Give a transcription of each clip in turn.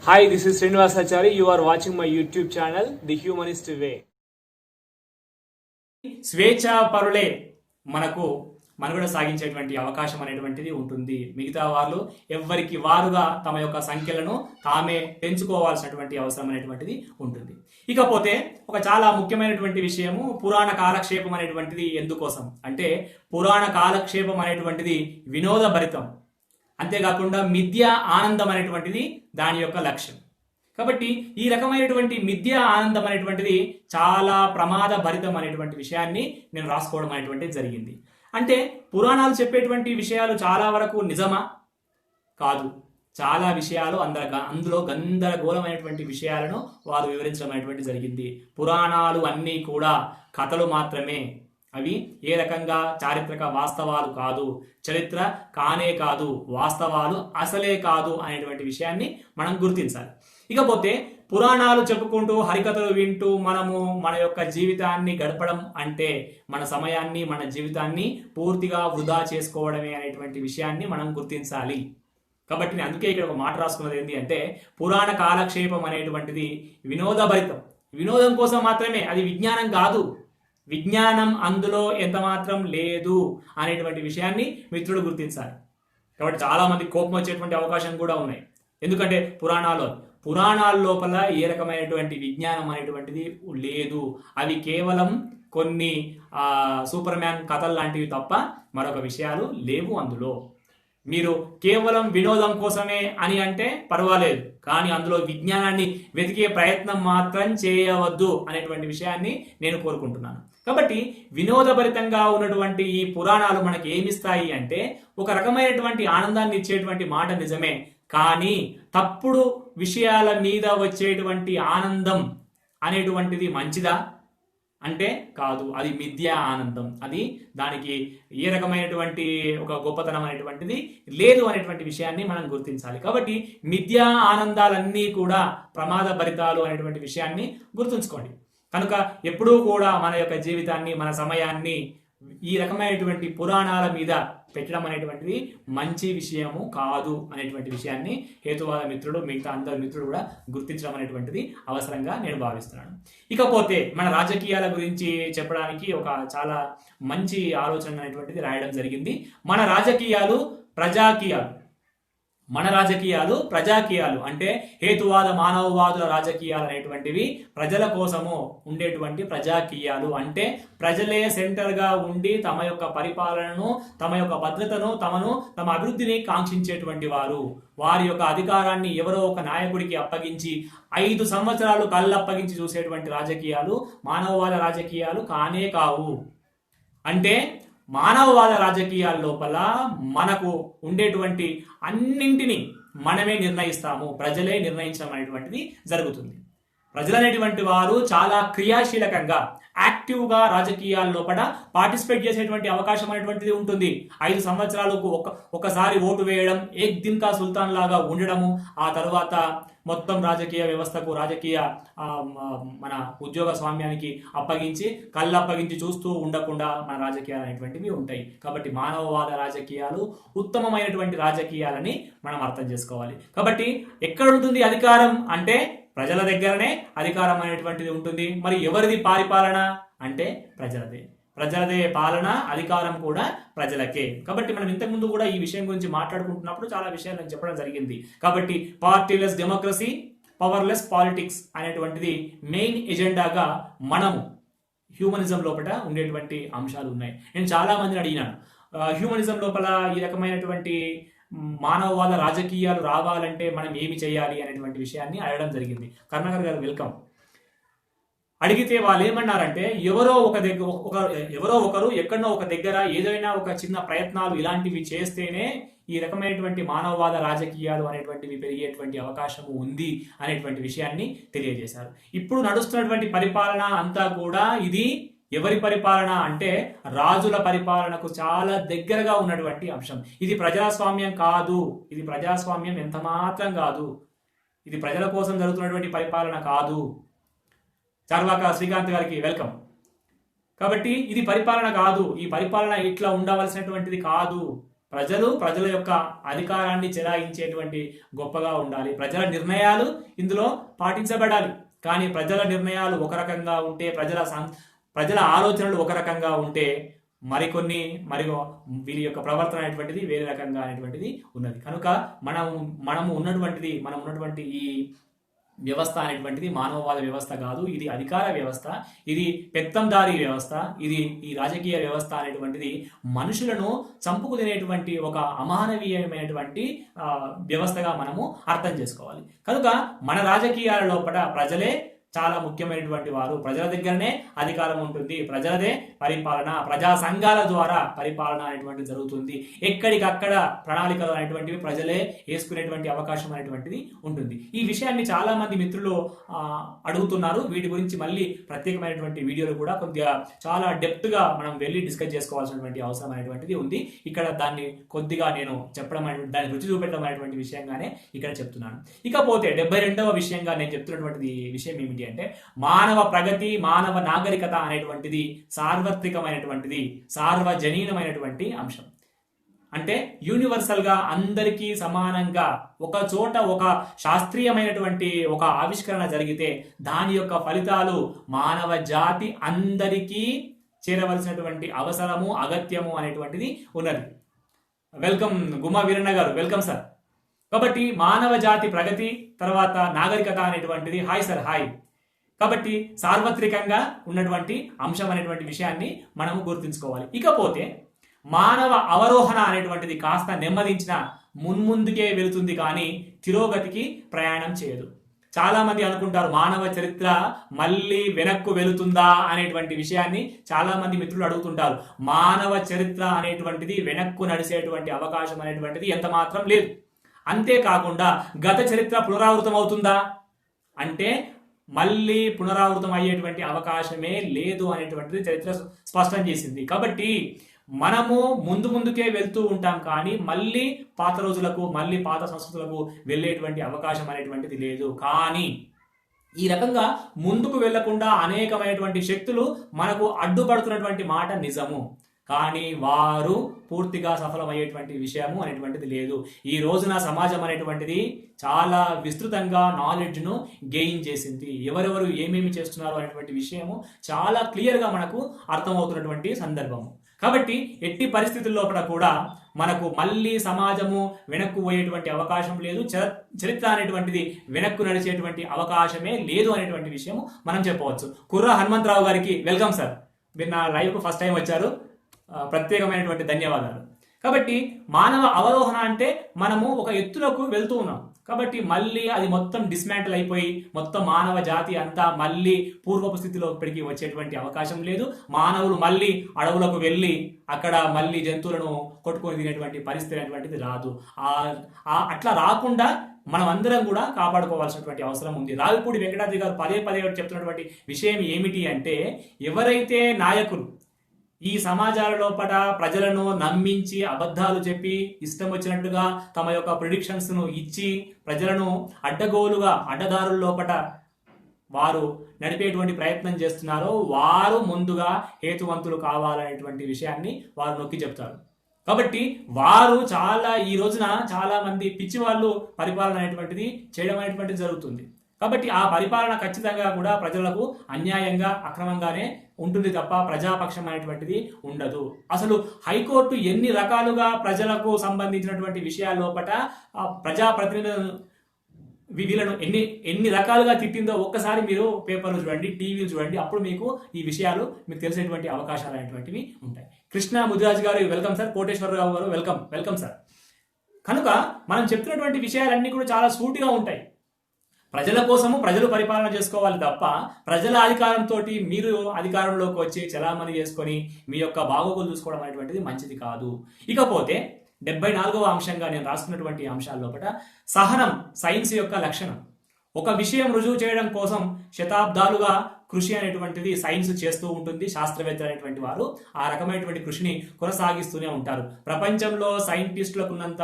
Hi, this is Srinivasachari. You are watching my YouTube channel, The Humanist Way. స్వేచ్ఛా పరులే మనకు మనుగడ సాగించేటువంటి అవకాశం అనేటువంటిది ఉంటుంది. మిగతా వాళ్ళు ఎవ్వరికి వారుగా తమ యొక్క సంఖ్యలను తామే పెంచుకోవాల్సినటువంటి అవసరం అనేటువంటిది ఉంటుంది. ఇకపోతే ఒక చాలా ముఖ్యమైనటువంటి విషయము పురాణ కాలక్షేపం అనేటువంటిది ఎందుకోసం అంటే పురాణ కాలక్షేపం అనేటువంటిది వినోదభరితం, అంతేకాకుండా మిథ్యా ఆనందం అనేటువంటిది దాని యొక్క లక్ష్యం. కాబట్టి ఈ రకమైనటువంటి మిథ్యా ఆనందం అనేటువంటిది చాలా ప్రమాద భరితం అనేటువంటి విషయాన్ని నేను రాసుకోవడం అనేటువంటిది జరిగింది. అంటే పురాణాలు చెప్పేటువంటి విషయాలు చాలా వరకు నిజమా? కాదు. చాలా విషయాలు అందులో గందరగోళమైనటువంటి విషయాలను వారు వివరించడం అనేటువంటి జరిగింది. పురాణాలు అన్నీ కూడా కథలు మాత్రమే. అవి ఏ రకంగా చారిత్రక వాస్తవాలు కాదు, చరిత్ర కానే కాదు, వాస్తవాలు అసలే కాదు అనేటువంటి విషయాన్ని మనం గుర్తించాలి. ఇకపోతే పురాణాలు చెప్పుకుంటూ హరికథలు వింటూ మనము మన యొక్క జీవితాన్ని గడపడం అంటే మన సమయాన్ని మన జీవితాన్ని పూర్తిగా వృధా చేసుకోవడమే అనేటువంటి విషయాన్ని మనం గుర్తించాలి. కాబట్టి నేను అందుకే ఇక్కడ ఒక మాట రాసుకున్నది ఏంటి అంటే పురాణ కాలక్షేపం అనేటువంటిది వినోదభరితం, వినోదం కోసం మాత్రమే, అది విజ్ఞానం కాదు. విజ్ఞానం అందులో ఎంత మాత్రం లేదు అనేటువంటి విషయాన్ని మిత్రుడు గుర్తించాలి. కాబట్టి చాలా మంది కోపం వచ్చేటువంటి అవకాశం కూడా ఉన్నాయి. ఎందుకంటే పురాణాల లోపల ఏ రకమైనటువంటి విజ్ఞానం అనేటువంటిది లేదు. అవి కేవలం కొన్ని సూపర్ మ్యాన్ కథలు లాంటివి తప్ప మరొక విషయాలు లేవు అందులో. మీరు కేవలం వినోదం కోసమే అని అంటే పర్వాలేదు, కానీ అందులో విజ్ఞానాన్ని వెతికే ప్రయత్నం మాత్రం చేయవద్దు అనేటువంటి విషయాన్ని నేను కోరుకుంటున్నాను. కాబట్టి వినోదభరితంగా ఉన్నటువంటి ఈ పురాణాలు మనకి ఏమిస్తాయి అంటే ఒక రకమైనటువంటి ఆనందాన్ని ఇచ్చేటువంటి మాట నిజమే, కానీ తప్పుడు విషయాల మీద వచ్చేటువంటి ఆనందం అనేటువంటిది మంచిదా అంటే కాదు. అది మిథ్యా ఆనందం. అది దానికి ఏ రకమైనటువంటి ఒక గొప్పతనం అనేటువంటిది లేదు అనేటువంటి విషయాన్ని మనం గుర్తించాలి. కాబట్టి మిథ్యా ఆనందాలన్నీ కూడా ప్రమాదభరితాలు అనేటువంటి విషయాన్ని గుర్తుంచుకోండి. కనుక ఎప్పుడూ కూడా మన యొక్క జీవితాన్ని మన సమయాన్ని ఈ రకమైనటువంటి పురాణాల మీద పెట్టడం అనేటువంటిది మంచి విషయము కాదు అనేటువంటి విషయాన్ని హేతువాద మిత్రుడు మిగతా అందరు మిత్రుడు కూడా గుర్తించడం అనేటువంటిది అవసరంగా నేను భావిస్తున్నాను. ఇకపోతే మన రాజకీయాల గురించి చెప్పడానికి ఒక చాలా మంచి ఆలోచన అనేటువంటిది రాయడం జరిగింది. మన రాజకీయాలు ప్రజాకీయాలు అంటే హేతువాద మానవవాదుల రాజకీయాలు అనేటువంటివి ప్రజల కోసము ఉండేటువంటి ప్రజాకీయాలు. అంటే ప్రజలే సెంటర్గా ఉండి తమ యొక్క పరిపాలనను, తమ యొక్క భద్రతను, తమ అభివృద్ధిని కాంక్షించేటువంటి వారి యొక్క అధికారాన్ని ఎవరో ఒక నాయకుడికి అప్పగించి 5 సంవత్సరాలు కళ్ళప్పగించి చూసేటువంటి రాజకీయాలు మానవవాద రాజకీయాలు కానే కావు. అంటే మానవవాద రాజకీయాల లోపల మనకు ఉండేటువంటి అన్నింటినీ మనమే నిర్ణయిస్తాము, ప్రజలే నిర్ణయించడం అనేటువంటిది జరుగుతుంది. ప్రజలు అనేటువంటి వారు చాలా క్రియాశీలకంగా యాక్టివ్గా రాజకీయాల లోపల పార్టిసిపేట్ చేసేటువంటి అవకాశం అనేటువంటిది ఉంటుంది. 5 సంవత్సరాలకు ఒకసారి ఓటు వేయడం, ఏక్ దిన్ కా సుల్తాన్ లాగా ఉండడము, ఆ తర్వాత మొత్తం రాజకీయ వ్యవస్థకు మన ఉద్యోగ స్వామ్యానికి అప్పగించి కళ్ళప్పగించి చూస్తూ ఉండకుండా మన రాజకీయాలు అనేటువంటివి ఉంటాయి. కాబట్టి మానవవాద రాజకీయాలు ఉత్తమమైనటువంటి రాజకీయాలని మనం అర్థం చేసుకోవాలి. కాబట్టి ఎక్కడ ఉంటుంది అధికారం అంటే ప్రజల దగ్గరనే అధికారం అనేటువంటిది ఉంటుంది. మరి ఎవరిది పరిపాలన అంటే ప్రజలదే పాలన, అధికారం కూడా ప్రజలకే. కాబట్టి మనం ఇంతకుముందు కూడా ఈ విషయం గురించి మాట్లాడుకుంటున్నప్పుడు చాలా విషయాలు నేను చెప్పడం జరిగింది. కాబట్టి పార్టీలెస్ డెమోక్రసీ, పవర్లెస్ పాలిటిక్స్ అనేటువంటిది మెయిన్ ఎజెండాగా మనము హ్యూమనిజం లోపల ఉండేటువంటి అంశాలు ఉన్నాయి. నేను చాలా మందిని అడిగినాను, హ్యూమనిజం లోపల ఈ రకమైనటువంటి మానవవాద రాజకీయాలు రావాలంటే మనం ఏమి చేయాలి అనేటువంటి విషయాన్ని అడగడం జరిగింది. కరుణాకర్ గారు వెల్కమ్. అడిగితే వాళ్ళు ఏమన్నారంటే ఎవరో ఒకరు ఎక్కడో ఒక దగ్గర ఏదైనా ఒక చిన్న ప్రయత్నాలు ఇలాంటివి చేస్తేనే ఈ రకమైనటువంటి మానవవాద రాజకీయాలు అనేటువంటివి పెరిగేటువంటి అవకాశము ఉంది అనేటువంటి విషయాన్ని తెలియజేశారు. ఇప్పుడు నడుస్తున్నటువంటి పరిపాలన అంతా కూడా ఇది ఎవరి పరిపాలన అంటే రాజుల పరిపాలనకు చాలా దగ్గరగా ఉన్నటువంటి అంశం. ఇది ప్రజాస్వామ్యం కాదు, ఇది ప్రజాస్వామ్యం ఎంత మాత్రం కాదు, ఇది ప్రజల కోసం జరుగుతున్నటువంటి పరిపాలన కాదు. చార్వాక శ్రీకాంత్ గారికి వెల్కమ్. కాబట్టి ఇది పరిపాలన కాదు, ఈ పరిపాలన ఇట్లా ఉండవలసినటువంటిది కాదు. ప్రజల యొక్క అధికారాన్ని చెలాయించేటువంటి గొప్పగా ఉండాలి. ప్రజల నిర్ణయాలు ఇందులో పాటించబడాలి. కానీ ప్రజల నిర్ణయాలు ఒక రకంగా ఉంటే, ప్రజల ఆలోచనలు ఒక రకంగా ఉంటే వీరి యొక్క ప్రవర్తన అనేటువంటిది వేరే రకంగా అనేటువంటిది ఉన్నది. కనుక మనము ఉన్నటువంటి ఈ వ్యవస్థ అనేటువంటిది మానవవాద వ్యవస్థ కాదు. ఇది అధికార వ్యవస్థ, ఇది పెత్తందారీ వ్యవస్థ, ఇది ఈ రాజకీయ వ్యవస్థ అనేటువంటిది మనుషులను చంపుకు తినేటువంటి ఒక అమానవీయమైనటువంటి వ్యవస్థగా మనము అర్థం చేసుకోవాలి. కనుక మన రాజకీయాల లోపల ప్రజలే చాలా ముఖ్యమైనటువంటి వారు. ప్రజల దగ్గరనే అధికారం ఉంటుంది, ప్రజలదే పరిపాలన, ప్రజా సంఘాల ద్వారా పరిపాలన అనేటువంటిది జరుగుతుంది. ఎక్కడికక్కడ ప్రణాళికలు అనేటువంటివి ప్రజలే వేసుకునేటువంటి అవకాశం అనేటువంటిది ఉంటుంది. ఈ విషయాన్ని చాలా మంది మిత్రులు అడుగుతున్నారు. వీటి గురించి మళ్ళీ ప్రత్యేకమైనటువంటి వీడియోలు కూడా కొద్దిగా చాలా డెప్త్ గా మనం వెళ్ళి డిస్కస్ చేసుకోవాల్సినటువంటి అవసరం అనేటువంటిది ఉంది. ఇక్కడ దాన్ని కొద్దిగా నేను చెప్పడం దాన్ని రుచి చూపెట్టడం అనేటువంటి విషయంగానే ఇక్కడ చెప్తున్నాను. ఇకపోతే 72వ విషయంగా నేను చెప్తున్నటువంటి విషయం ఏమిటి అంటే, మానవ ప్రగతి, మానవ నాగరికత అనేటువంటిది సార్వత్రికమైనటువంటిది, సార్వజనీనమైనటువంటి అంశం. అంటే యూనివర్సల్ గా అందరికీ సమానంగా ఒక చోట ఒక శాస్త్రీయమైనటువంటి ఒక ఆవిష్కరణ జరిగితే దాని యొక్క ఫలితాలు మానవ జాతి అందరికీ చేరవలసినటువంటి అవసరము, అగత్యము అనేటువంటిది ఉన్నది. వెల్కమ్ గుమ్మా వీరన్న గారు, వెల్కమ్ సార్. కాబట్టి మానవ జాతి ప్రగతి తర్వాత నాగరికత అనేటువంటిది, హాయ్ సార్, హాయ్. కాబట్టి సార్వత్రికంగా ఉన్నటువంటి అంశం అనేటువంటి విషయాన్ని మనము గుర్తుంచుకోవాలి. ఇకపోతే మానవ అవరోహణ అనేటువంటిది కాస్త నెమ్మదించిన మున్ముందుకే వెళుతుంది, కానీ తిరోగతికి ప్రయాణం చేయదు. చాలా మంది అనుకుంటారు మానవ చరిత్ర మళ్ళీ వెనక్కు వెళుతుందా అనేటువంటి విషయాన్ని చాలా మంది మిత్రులు అడుగుతుంటారు. మానవ చరిత్ర అనేటువంటిది వెనక్కు నడిచేటువంటి అవకాశం అనేటువంటిది ఎంత మాత్రం లేదు. అంతేకాకుండా గత చరిత్ర పునరావృతం అవుతుందా అంటే మళ్ళీ పునరావృతం అయ్యేటువంటి అవకాశమే లేదు అనేటువంటిది చరిత్ర స్పష్టం చేసింది. కాబట్టి మనము ముందుకే వెళ్తూ ఉంటాం, కానీ మళ్ళీ పాత రోజులకు, మళ్ళీ పాత సంస్కృతులకు వెళ్ళేటువంటి అవకాశం అనేటువంటిది లేదు. కానీ ఈ రకంగా ముందుకు వెళ్లకుండా అనేకమైనటువంటి శక్తులు మనకు అడ్డుపడుతున్నటువంటి మాట నిజము. కానీ వారు పూర్తిగా సఫలమయ్యేటువంటి విషయము అనేటువంటిది లేదు. ఈ రోజున సమాజం అనేటువంటిది చాలా విస్తృతంగా నాలెడ్జ్ను గెయిన్ చేసింది. ఎవరెవరు ఏమేమి చేస్తున్నారు అనేటువంటి విషయము చాలా క్లియర్గా మనకు అర్థమవుతున్నటువంటి సందర్భము. కాబట్టి ఎట్టి పరిస్థితుల్లో కూడా మనకు మళ్ళీ సమాజము వెనక్కు పోయేటువంటి అవకాశం లేదు, చరిత్ర అనేటువంటిది వెనక్కు నడిచేటువంటి అవకాశమే లేదు అనేటువంటి విషయము మనం చెప్పవచ్చు. కుర్రా హనుమంతరావు గారికి వెల్కమ్ సార్. మీరు నా లైవ్కు ఫస్ట్ టైం వచ్చారు, ప్రత్యేకమైనటువంటి ధన్యవాదాలు. కాబట్టి మానవ అవరోహణ అంటే మనము ఒక ఎత్తులకు వెళ్తూ ఉన్నాం. కాబట్టి మళ్ళీ అది మొత్తం డిస్మాంటిల్ అయిపోయి మొత్తం మానవ జాతి అంతా మళ్ళీ పూర్వపు స్థితిలోకి వచ్చేటువంటి అవకాశం లేదు. మానవులు మళ్ళీ అడవులకు వెళ్ళి అక్కడ మళ్ళీ జంతువులను కొట్టుకొని తినేటువంటి పరిస్థితి అనేటువంటిది రాదు. అట్లా రాకుండా మనం అందరం కూడా కాపాడుకోవాల్సినటువంటి అవసరం ఉంది. రావిపూడి వెంకటాద్రి గారు పదే చెప్తున్నటువంటి విషయం ఏమిటి అంటే, ఎవరైతే నాయకులు ఈ సమాజాల లోపల ప్రజలను నమ్మించి అబద్ధాలు చెప్పి ఇష్టం వచ్చినట్టుగా తమ యొక్క ప్రిడిక్షన్స్ ను ఇచ్చి ప్రజలను అడ్డదారుల లోపల వారు నడిపేటువంటి ప్రయత్నం చేస్తున్నారో వారు ముందుగా హేతువంతులు కావాలనేటువంటి విషయాన్ని వారు నొక్కి చెప్తారు. కాబట్టి వారు ఈ రోజున చాలా మంది పిచ్చి వాళ్ళు పరిపాలన అనేటువంటిది చేయడం అనేటువంటిది జరుగుతుంది. కాబట్టి ఆ పరిపాలన ఖచ్చితంగా కూడా ప్రజలకు అన్యాయంగా, అక్రమంగానే ఉంటుంది తప్ప ప్రజాపక్షం అనేటువంటిది ఉండదు. అసలు హైకోర్టు ఎన్ని రకాలుగా ప్రజలకు సంబంధించినటువంటి విషయాల లోపల ప్రజాప్రతినిధులను వీళ్ళను ఎన్ని రకాలుగా తిట్టిందో ఒక్కసారి మీరు పేపర్లు చూడండి, టీవీలు చూడండి, అప్పుడు మీకు ఈ విషయాలు మీకు తెలిసేటువంటి అవకాశాలు అనేటువంటివి ఉంటాయి. కృష్ణ ముదిరాజు గారు వెల్కమ్ సార్. కోటేశ్వరరావు గారు వెల్కమ్ సార్. కనుక మనం చెప్తున్నటువంటి విషయాలన్నీ కూడా చాలా సూటిగా ఉంటాయి. ప్రజల కోసము ప్రజలు పరిపాలన చేసుకోవాలి తప్ప ప్రజల అధికారంతో మీరు అధికారంలోకి వచ్చి చలామణి చేసుకొని మీ యొక్క బాగోగులు చూసుకోవడం అనేటువంటిది మంచిది కాదు. ఇకపోతే 74వ అంశంగా నేను రాసుకున్నటువంటి అంశాల లోపల సహనం సైన్స్ యొక్క లక్షణం. ఒక విషయం రుజువు చేయడం కోసం శతాబ్దాలుగా కృషి అనేటువంటిది సైన్స్ చేస్తూ ఉంటుంది. శాస్త్రవేత్తలు అనేటువంటి వారు ఆ రకమైనటువంటి కృషిని కొనసాగిస్తూనే ఉంటారు. ప్రపంచంలో సైంటిస్టులకు ఉన్నంత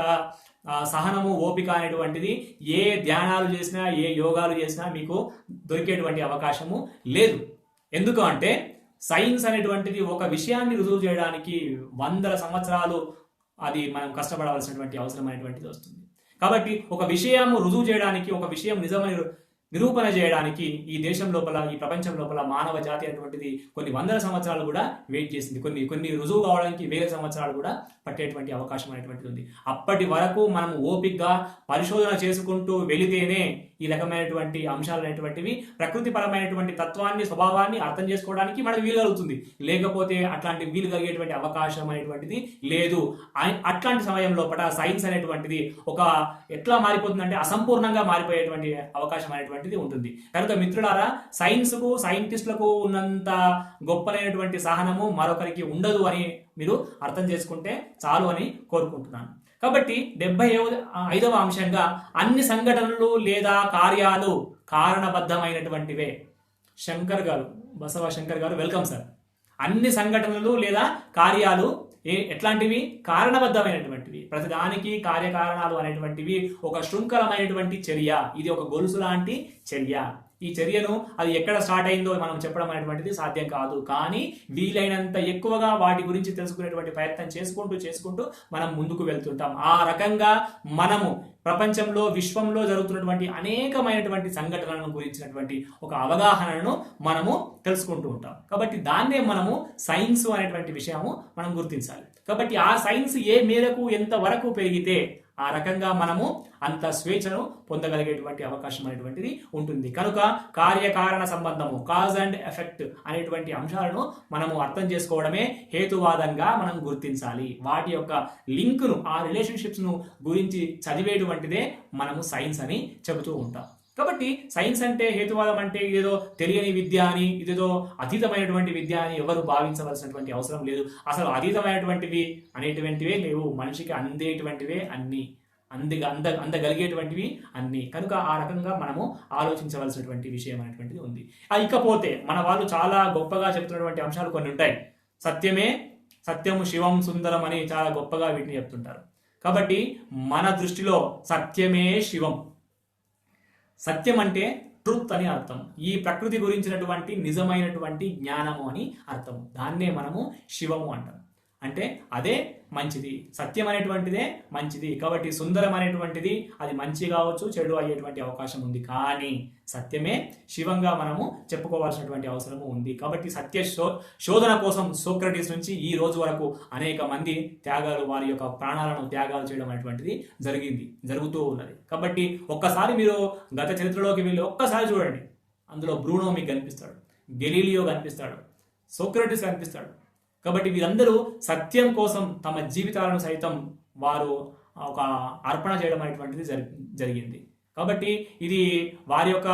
సహనము, ఓపిక అనేటువంటిది ఏ ధ్యానాలు చేసినా, ఏ యోగాలు చేసినా మీకు దొరికేటువంటి అవకాశము లేదు. ఎందుకు అంటే సైన్స్ అనేటువంటిది ఒక విషయాన్ని రుజువు చేయడానికి 100 సంవత్సరాలు అది మనం కష్టపడవలసినటువంటి అవసరం అనేటువంటిది వస్తుంది. కాబట్టి ఒక విషయం రుజువు చేయడానికి, ఒక విషయం నిజమని నిరూపణ చేయడానికి ఈ దేశం లోపల, ఈ ప్రపంచం లోపల మానవ జాతి అనేటువంటిది కొన్ని వందల సంవత్సరాలు కూడా వెయిట్ చేసింది. కొన్ని రుజువు కావడానికి వేల సంవత్సరాలు కూడా పట్టేటువంటి అవకాశం అనేటువంటిది ఉంది. అప్పటి వరకు మనం ఓపికగా పరిశోధన చేసుకుంటూ వెళితేనే ఈ రకమైనటువంటి అంశాలు అనేటువంటివి ప్రకృతి పరమైనటువంటి తత్వాన్ని, స్వభావాన్ని అర్థం చేసుకోవడానికి మనకు వీలు కలుగుతుంది. లేకపోతే అట్లాంటి వీలు కలిగేటువంటి అవకాశం అనేటువంటిది లేదు. అట్లాంటి సమయం లోపల సైన్స్ అనేటువంటిది ఒక ఎట్లా మారిపోతుందంటే అసంపూర్ణంగా మారిపోయేటువంటి అవకాశం అనేటువంటిది ఉంటుంది. కనుక మిత్రులారా, సైన్స్ కు, సైంటిస్టులకు ఉన్నంత గొప్పనైనటువంటి సహనము మరొకరికి ఉండదు అని మీరు అర్థం చేసుకుంటే చాలు అని కోరుకుంటున్నాను. కాబట్టి 75వ అంశంగా అన్ని సంఘటనలు లేదా కార్యాలు కారణబద్ధమైనటువంటివే. శంకర్ గారు, బసవ శంకర్ గారు, వెల్కమ్ సార్. అన్ని సంఘటనలు లేదా కార్యాలు ఎట్లాంటివి? కారణబద్ధమైనటువంటివి. ప్రతిదానికి కార్యకారణాలు అనేటువంటివి ఒక శృంఖలమైనటువంటి చర్య. ఇది ఒక గొలుసు లాంటి చర్య. ఈ చర్యను అది ఎక్కడ స్టార్ట్ అయిందో మనం చెప్పడం అనేటువంటిది సాధ్యం కాదు. కానీ వీలైనంత ఎక్కువగా వాటి గురించి తెలుసుకునేటువంటి ప్రయత్నం చేసుకుంటూ మనం ముందుకు వెళ్తుంటాం. ఆ రకంగా మనము ప్రపంచంలో, విశ్వంలో జరుగుతున్నటువంటి అనేకమైనటువంటి సంఘటనలను గురించినటువంటి ఒక అవగాహనను మనము తెలుసుకుంటూ ఉంటాం. కాబట్టి దాన్నే మనము సైన్స్ అనేటువంటి విషయము మనం గుర్తించాలి. కాబట్టి ఆ సైన్స్ ఏ మేరకు, ఎంత వరకు పెరిగితే ఆ రకంగా మనము అంత స్వేచ్ఛను పొందగలిగేటువంటి అవకాశం అనేటువంటిది ఉంటుంది. కనుక కార్యకారణ సంబంధము, కాజ్ అండ్ ఎఫెక్ట్ అనేటువంటి అంశాలను మనము అర్థం చేసుకోవడమే హేతువాదంగా మనం గుర్తించాలి. వాటి యొక్క లింకును, ఆ రిలేషన్షిప్స్ ను గురించి చదివేటువంటిదే మనము సైన్స్ అని చెబుతూ ఉంటాం. కాబట్టి సైన్స్ అంటే, హేతువాదం అంటే ఇదేదో తెలియని విద్య అని, ఇదేదో అతీతమైనటువంటి విద్య అని ఎవరు భావించవలసినటువంటి అవసరం లేదు. అసలు అతీతమైనటువంటివి అనేటువంటివే లేవు. మనిషికి అందేటువంటివే అన్ని, అందగలిగేటువంటివి అన్ని. కనుక ఆ రకంగా మనము ఆలోచించవలసినటువంటి విషయం అనేటువంటిది ఉంది. ఇకపోతే మన వాళ్ళు చాలా గొప్పగా చెప్తున్నటువంటి అంశాలు కొన్ని ఉంటాయి. సత్యము శివం సుందరం అని చాలా గొప్పగా వీటిని చెప్తుంటారు. కాబట్టి మన దృష్టిలో సత్యమే శివం. సత్యం అంటే ట్రూత్ అని అర్థం. ఈ ప్రకృతి గురించినటువంటి నిజమైనటువంటి జ్ఞానము అని అర్థము. దాన్నే మనము శివము అంటాం. అంటే అదే మంచిది, సత్యం అనేటువంటిదే మంచిది. కాబట్టి సుందరం అనేటువంటిది అది మంచి కావచ్చు, చెడు అయ్యేటువంటి అవకాశం ఉంది. కానీ సత్యమే శివంగా మనము చెప్పుకోవాల్సినటువంటి అవసరము ఉంది. కాబట్టి సత్య శోధన కోసం సోక్రటీస్ నుంచి ఈ రోజు వరకు అనేక మంది త్యాగాలు, వారి యొక్క ప్రాణాలను త్యాగాలు చేయడం అనేటువంటిది జరుగుతూ ఉన్నది. కాబట్టి ఒక్కసారి మీరు గత చరిత్రలోకి వెళ్ళి ఒక్కసారి చూడండి. అందులో బ్రూనో మీకు కనిపిస్తాడు, గెలీలియో కనిపిస్తాడు, సోక్రటీస్ కనిపిస్తాడు. కాబట్టి వీరందరూ సత్యం కోసం తమ జీవితాలను సైతం వారు ఒక అర్పణ చేయడం అనేటువంటిది జరిగింది. కాబట్టి ఇది వారి యొక్క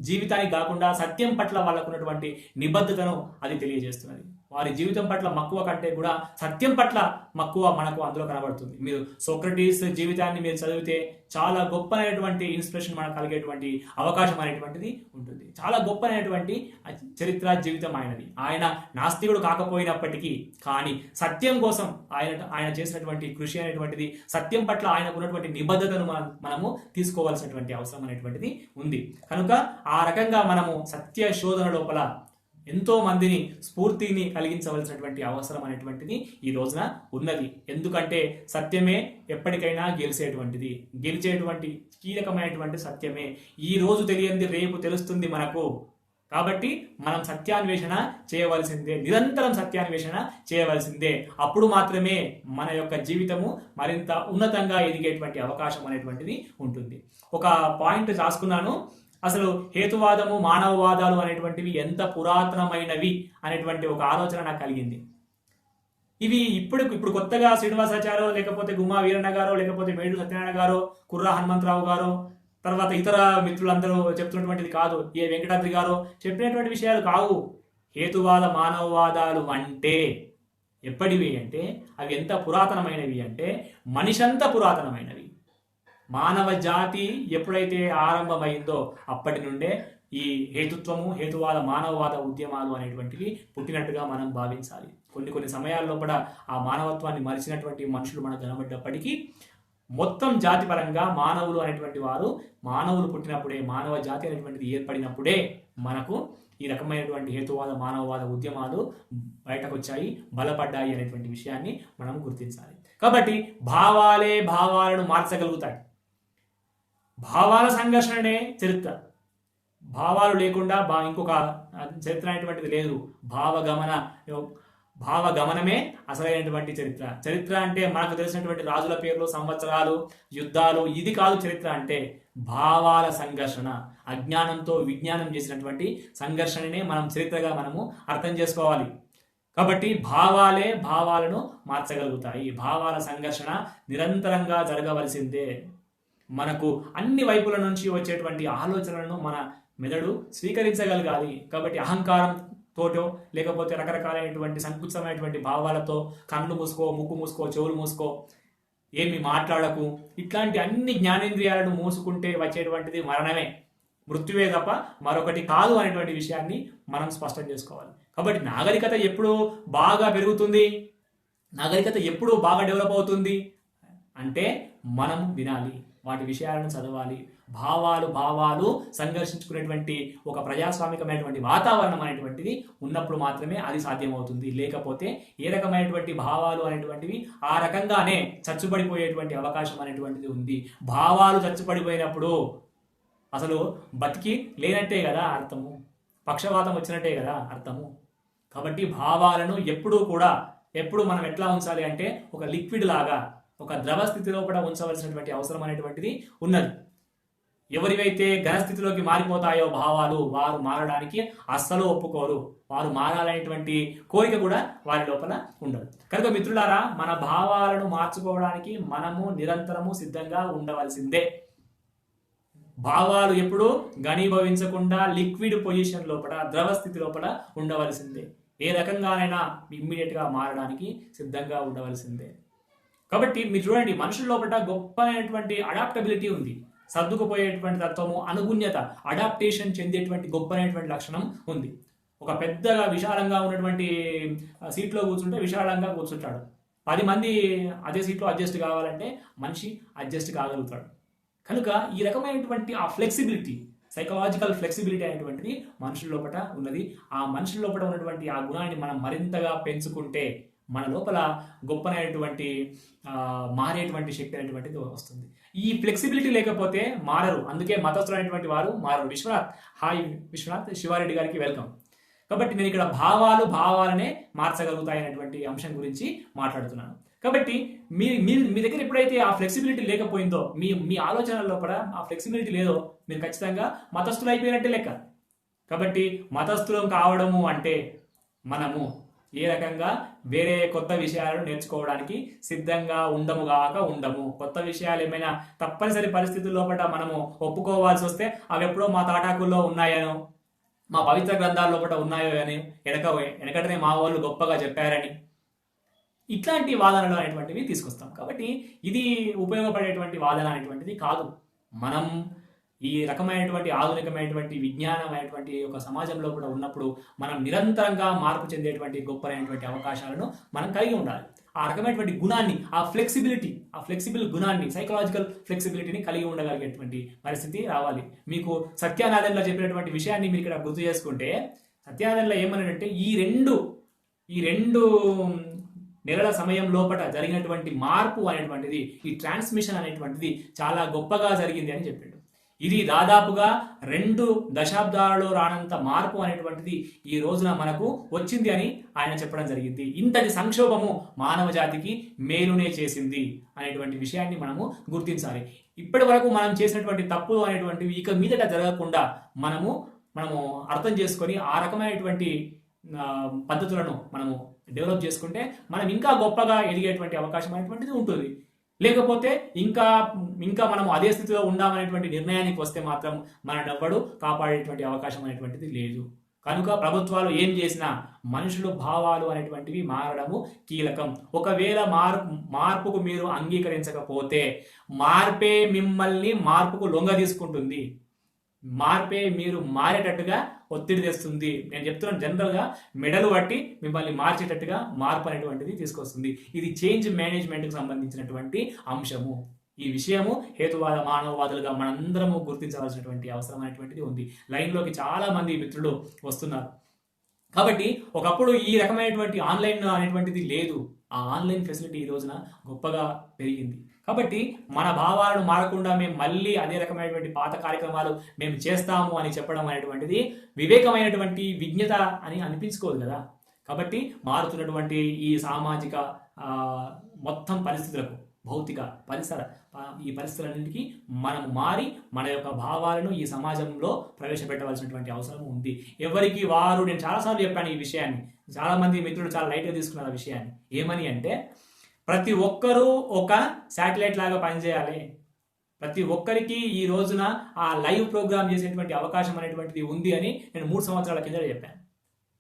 జీవితానికి కాకుండా సత్యం పట్ల వాళ్ళకు ఉన్నటువంటి నిబద్ధతను అది తెలియజేస్తున్నది. వారి జీవితం పట్ల మక్కువ కంటే కూడా సత్యం పట్ల మక్కువ మనకు అందులో కనబడుతుంది. మీరు సోక్రటీస్ జీవితాన్ని మీరు చదివితే చాలా గొప్పనైనటువంటి ఇన్స్పిరేషన్ మనకు కలిగేటువంటి అవకాశం అనేటువంటిది ఉంటుంది. చాలా గొప్పనైనటువంటి చరిత్ర జీవితం ఆయనది. ఆయన నాస్తికుడు కాకపోయినప్పటికీ కానీ సత్యం కోసం ఆయన చేసినటువంటి కృషి అనేటువంటిది, సత్యం పట్ల ఆయనకు ఉన్నటువంటి నిబద్ధతను మనము తీసుకోవాల్సినటువంటి అవసరం అనేటువంటిది ఉంది. కనుక ఆ రకంగా మనము సత్య శోధన లోపల ఎంతో మందిని స్ఫూర్తిని కలిగించవలసినటువంటి అవసరం అనేటువంటిది ఈ రోజున ఉన్నది. ఎందుకంటే సత్యమే ఎప్పటికైనా గెలిచేటువంటి కీలకమైనటువంటి సత్యమే. ఈ రోజు తెలియంది రేపు తెలుస్తుంది మనకు. కాబట్టి మనం సత్యాన్వేషణ చేయవలసిందే, నిరంతరం సత్యాన్వేషణ చేయవలసిందే. అప్పుడు మాత్రమే మన యొక్క జీవితము మరింత ఉన్నతంగా ఎదిగేటువంటి అవకాశం అనేటువంటిది ఉంటుంది. ఒక పాయింట్ రాసుకున్నాను. అసలు హేతువాదము, మానవవాదాలు అనేటువంటివి ఎంత పురాతనమైనవి అనేటువంటి ఒక ఆలోచన నాకు కలిగింది. ఇవి ఇప్పుడు కొత్తగా శ్రీనివాసాచార్య, లేకపోతే గుమ్మా వీరన్న గారో, లేకపోతే మేడు సత్యనారాయణ గారో, కుర్రా హనుమంతరావు గారో, తర్వాత ఇతర మిత్రులందరూ చెప్తున్నటువంటిది కాదు, ఏ వెంకటాద్రి గారో చెప్పినటువంటి విషయాలు కావు. హేతువాద మానవవాదాలు అంటే ఎప్పటివి అంటే అవి ఎంత పురాతనమైనవి అంటే మనిషంత పురాతనమైనవి. మానవ జాతి ఎప్పుడైతే ఆరంభమైందో అప్పటి నుండే ఈ హేతుత్వము, హేతువాద, మానవవాద ఉద్యమాలు అనేటువంటివి పుట్టినట్టుగా మనం భావించాలి. కొన్ని సమయాల్లో కూడా ఆ మానవత్వాన్ని మరిచినటువంటి మనుషులు మనకు కనబడ్డప్పటికీ మొత్తం జాతి పరంగా మానవులు అనేటువంటి వారు, మానవులు పుట్టినప్పుడే, మానవ జాతి అనేటువంటిది ఏర్పడినప్పుడే మనకు ఈ రకమైనటువంటి హేతువాద, మానవవాద ఉద్యమాలు బయటకు వచ్చాయి, బలపడ్డాయి అనేటువంటి విషయాన్ని మనం గుర్తించాలి. కాబట్టి భావాలే భావాలను మార్చగలుగుతాయి. భావాల సంఘర్షణనే చరిత్ర. భావాలు లేకుండా ఇంకొక చరిత్ర అనేటువంటిది లేదు. భావగమనమే అసలైనటువంటి చరిత్ర. చరిత్ర అంటే మనకు తెలిసినటువంటి రాజుల పేర్లు, సంవత్సరాలు, యుద్ధాలు, ఇది కాదు చరిత్ర అంటే. భావాల సంఘర్షణ, అజ్ఞానంతో విజ్ఞానం చేసినటువంటి సంఘర్షణనే మనం చరిత్రగా మనము అర్థం చేసుకోవాలి. కాబట్టి భావాలే భావాలను మార్చగలుగుతాయి. భావాల సంఘర్షణ నిరంతరంగా జరగవలసిందే. మనకు అన్ని వైపుల నుంచి వచ్చేటువంటి ఆలోచనలను మన మెదడు స్వీకరించగలగాలి. కాబట్టి అహంకారం తోటో లేకపోతే రకరకాలైనటువంటి సంకుచితమైనటువంటి భావాలతో కళ్ళు మూసుకో, ముక్కు మూసుకో, చెవులు మూసుకో, ఏమి మాట్లాడకు, ఇట్లాంటి అన్ని జ్ఞానేంద్రియాలను మూసుకుంటే వచ్చేటువంటిది మరణమే, మృత్యువే తప్ప మరొకటి కాదు అనేటువంటి విషయాన్ని మనం స్పష్టం చేసుకోవాలి. కాబట్టి నాగరికత ఎప్పుడు బాగా పెరుగుతుంది, నాగరికత ఎప్పుడు బాగా డెవలప్ అవుతుంది అంటే మనం వినాలి, వాటి విషయాలను చదవాలి. భావాలు సంఘర్షించుకునేటువంటి ఒక ప్రజాస్వామికమైనటువంటి వాతావరణం అనేటువంటిది ఉన్నప్పుడు మాత్రమే అది సాధ్యమవుతుంది. లేకపోతే ఏ రకమైనటువంటి భావాలు అనేటువంటివి ఆ రకంగానే చచ్చుబడిపోయేటువంటి అవకాశం అనేటువంటిది ఉంది. భావాలు చచ్చుబడిపోయినప్పుడు అసలు బతికి లేనట్టే కదా అర్థము, పక్షవాతం వచ్చినట్టే కదా అర్థము. కాబట్టి భావాలను ఎప్పుడు మనం ఎట్లా ఉంచాలి అంటే ఒక లిక్విడ్ లాగా, ఒక ద్రవ స్థితిలో కూడా ఉంచవలసినటువంటి అవసరం అనేటువంటిది ఉన్నది. ఎవరివైతే ఘనస్థితిలోకి మారిపోతాయో భావాలు, వారు మారడానికి అస్సలు ఒప్పుకోరు. వారు మారాలనేటువంటి కోరిక కూడా వారి లోపల ఉండదు. కనుక మిత్రులారా, మన భావాలను మార్చుకోవడానికి మనము నిరంతరము సిద్ధంగా ఉండవలసిందే. భావాలు ఎప్పుడు ఘనీభవించకుండా లిక్విడ్ పొజిషన్ లోపల, ద్రవ స్థితి లోపల ఉండవలసిందే. ఏ రకంగానైనా ఇమ్మీడియట్ గా మారడానికి సిద్ధంగా ఉండవలసిందే. కాబట్టి మీరు చూడండి, మనుషుల లోపల గొప్ప అయినటువంటి అడాప్టబిలిటీ ఉంది, సర్దుకుపోయేటువంటి తత్వము, అనుగుణ్యత, అడాప్టేషన్ చెందేటువంటి గొప్ప అయినటువంటి లక్షణం ఉంది. ఒక పెద్దగా విశాలంగా ఉన్నటువంటి సీట్లో కూర్చుంటే విశాలంగా కూర్చుంటాడు. 10 మంది అదే సీట్లో అడ్జస్ట్ కావాలంటే మనిషి అడ్జస్ట్ కాగలుగుతాడు. కనుక ఈ రకమైనటువంటి ఆ ఫ్లెక్సిబిలిటీ, సైకలాజికల్ ఫ్లెక్సిబిలిటీ అనేటువంటిది మనుషుల లోపల ఉన్నది. ఆ మనుషుల లోపల ఉన్నటువంటి ఆ గుణాన్ని మనం మరింతగా పెంచుకుంటే మన లోపల గొప్పనైనటువంటి మారేటువంటి శక్తి అనేటువంటిది వస్తుంది. ఈ ఫ్లెక్సిబిలిటీ లేకపోతే మారరు. అందుకే మతస్థులైనటువంటి వారు మారరు. విశ్వనాథ్, హాయ్ విశ్వనాథ్, శివారెడ్డి గారికి వెల్కమ్. కాబట్టి నేను ఇక్కడ భావాలనే మార్చగలుగుతాయి అనేటువంటి అంశం గురించి మాట్లాడుతున్నాను. కాబట్టి మీ దగ్గర ఎప్పుడైతే ఆ ఫ్లెక్సిబిలిటీ లేకపోయిందో, మీ ఆలోచనల లోపల ఆ ఫ్లెక్సిబిలిటీ లేదో, మీరు ఖచ్చితంగా మతస్థులు అయిపోయినట్టే లెక్క. కాబట్టి మతస్థులం కావడము అంటే మనము ఏ రకంగా వేరే కొత్త విషయాలను నేర్చుకోవడానికి సిద్ధంగా ఉండము. కొత్త విషయాలు ఏమైనా తప్పనిసరి పరిస్థితుల లోపల మనము ఒప్పుకోవాల్సి వస్తే అవి ఎప్పుడో మా తాటాకుల్లో ఉన్నాయనో, మా పవిత్ర గ్రంథాల లోపల ఉన్నాయో అని వెనకటనే మా వాళ్ళు గొప్పగా చెప్పారని, ఇట్లాంటి వాదనలు అనేటువంటివి తీసుకొస్తాం. కాబట్టి ఇది ఉపయోగపడేటువంటి వాదన అనేటువంటిది కాదు. మనం ఈ రకమైనటువంటి ఆధునికమైనటువంటి విజ్ఞానమైనటువంటి ఒక సమాజంలో కూడా ఉన్నప్పుడు మనం నిరంతరంగా మార్పు చెందేటువంటి గొప్పైనటువంటి అవకాశాలను మనం కలిగి ఉండాలి. ఆ రకమైనటువంటి గుణాన్ని, ఆ ఫ్లెక్సిబుల్ గుణాన్ని, సైకలాజికల్ ఫ్లెక్సిబిలిటీని కలిగి ఉండగలిగేటువంటి పరిస్థితి రావాలి. మీకు సత్యానాథన్లో చెప్పినటువంటి విషయాన్ని మీరు ఇక్కడ గుర్తు చేసుకుంటే, సత్యానాథన్లో ఏమన్నాడంటే ఈ రెండు నెలల సమయం లోపల జరిగినటువంటి మార్పు అనేటువంటిది, ఈ ట్రాన్స్మిషన్ అనేటువంటిది చాలా గొప్పగా జరిగింది అని చెప్పాడు. ఇది దాదాపుగా 2 దశాబ్దాలలో రానంత మార్పు అనేటువంటిది ఈ రోజున మనకు వచ్చింది అని ఆయన చెప్పడం జరిగింది. ఇంతటి సంక్షోభము మానవ జాతికి మేలునే చేసింది అనేటువంటి విషయాన్ని మనము గుర్తించాలి. ఇప్పటి వరకు మనం చేసినటువంటి తప్పులు అనేటువంటివి ఇక మీదట జరగకుండా మనము అర్థం చేసుకొని ఆ రకమైనటువంటి పద్ధతులను మనము డెవలప్ చేసుకుంటే మనం ఇంకా గొప్పగా ఎదిగేటువంటి అవకాశం అనేటువంటిది ఉంటుంది. లేకపోతే ఇంకా మనం అదే స్థితిలో ఉండామనేటువంటి నిర్ణయానికి వస్తే మాత్రం మననెవ్వడు కాపాడేటువంటి అవకాశం అనేటువంటిది లేదు. కనుక ప్రభుత్వాలు ఏం చేసినా మనుషులు భావాలు అనేటువంటివి మారడము కీలకం. ఒకవేళ మార్పుకు మీరు అంగీకరించకపోతే మార్పే మిమ్మల్ని మార్పుకు లొంగ తీసుకుంటుంది. మార్పే మీరు మారేటట్టుగా ఒత్తిడి తెస్తుంది. నేను చెప్తున్నాను, జనరల్గా మెడలు పట్టి మిమ్మల్ని మార్చేటట్టుగా మార్పు అనేటువంటిది తీసుకొస్తుంది. ఇది చేంజ్ మేనేజ్మెంట్కి సంబంధించినటువంటి అంశము. ఈ విషయము హేతువాద మానవవాదులుగా మనందరము గుర్తించవలసినటువంటి అవసరం అనేటువంటిది ఉంది. లైన్లోకి చాలా మంది మిత్రులు వస్తున్నారు. కాబట్టి ఒకప్పుడు ఈ రకమైనటువంటి ఆన్లైన్ అనేటువంటిది లేదు. ఆ ఆన్లైన్ ఫెసిలిటీ ఈ రోజున గొప్పగా పెరిగింది. కాబట్టి మన భావాలను మారకుండా మేము మళ్ళీ అదే రకమైనటువంటి పాత కార్యక్రమాలు మేము చేస్తాము అని చెప్పడం అనేటువంటిది వివేకమైనటువంటి విజ్ఞత అని అనిపించుకోదు కదా. కాబట్టి మారుతున్నటువంటి ఈ సామాజిక మొత్తం పరిస్థితులకు, భౌతిక పరిసర ఈ పరిస్థితులన్నింటికీ మనం మారి మన యొక్క భావాలను ఈ సమాజంలో ప్రవేశపెట్టవలసినటువంటి అవసరం ఉంది. ఎవరికి వారు, నేను చాలాసార్లు చెప్పాను ఈ విషయాన్ని, చాలామంది మిత్రులు చాలా లైట్గా తీసుకున్నారు ఆ విషయాన్ని. ఏమని అంటే, ప్రతి ఒక్కరూ ఒక శాటిలైట్ లాగా పనిచేయాలి. ప్రతి ఒక్కరికి ఈ రోజున ఆ లైవ్ ప్రోగ్రామ్ చేసేటువంటి అవకాశం అనేటువంటిది ఉంది అని నేను 3 సంవత్సరాల కింద చెప్పాను.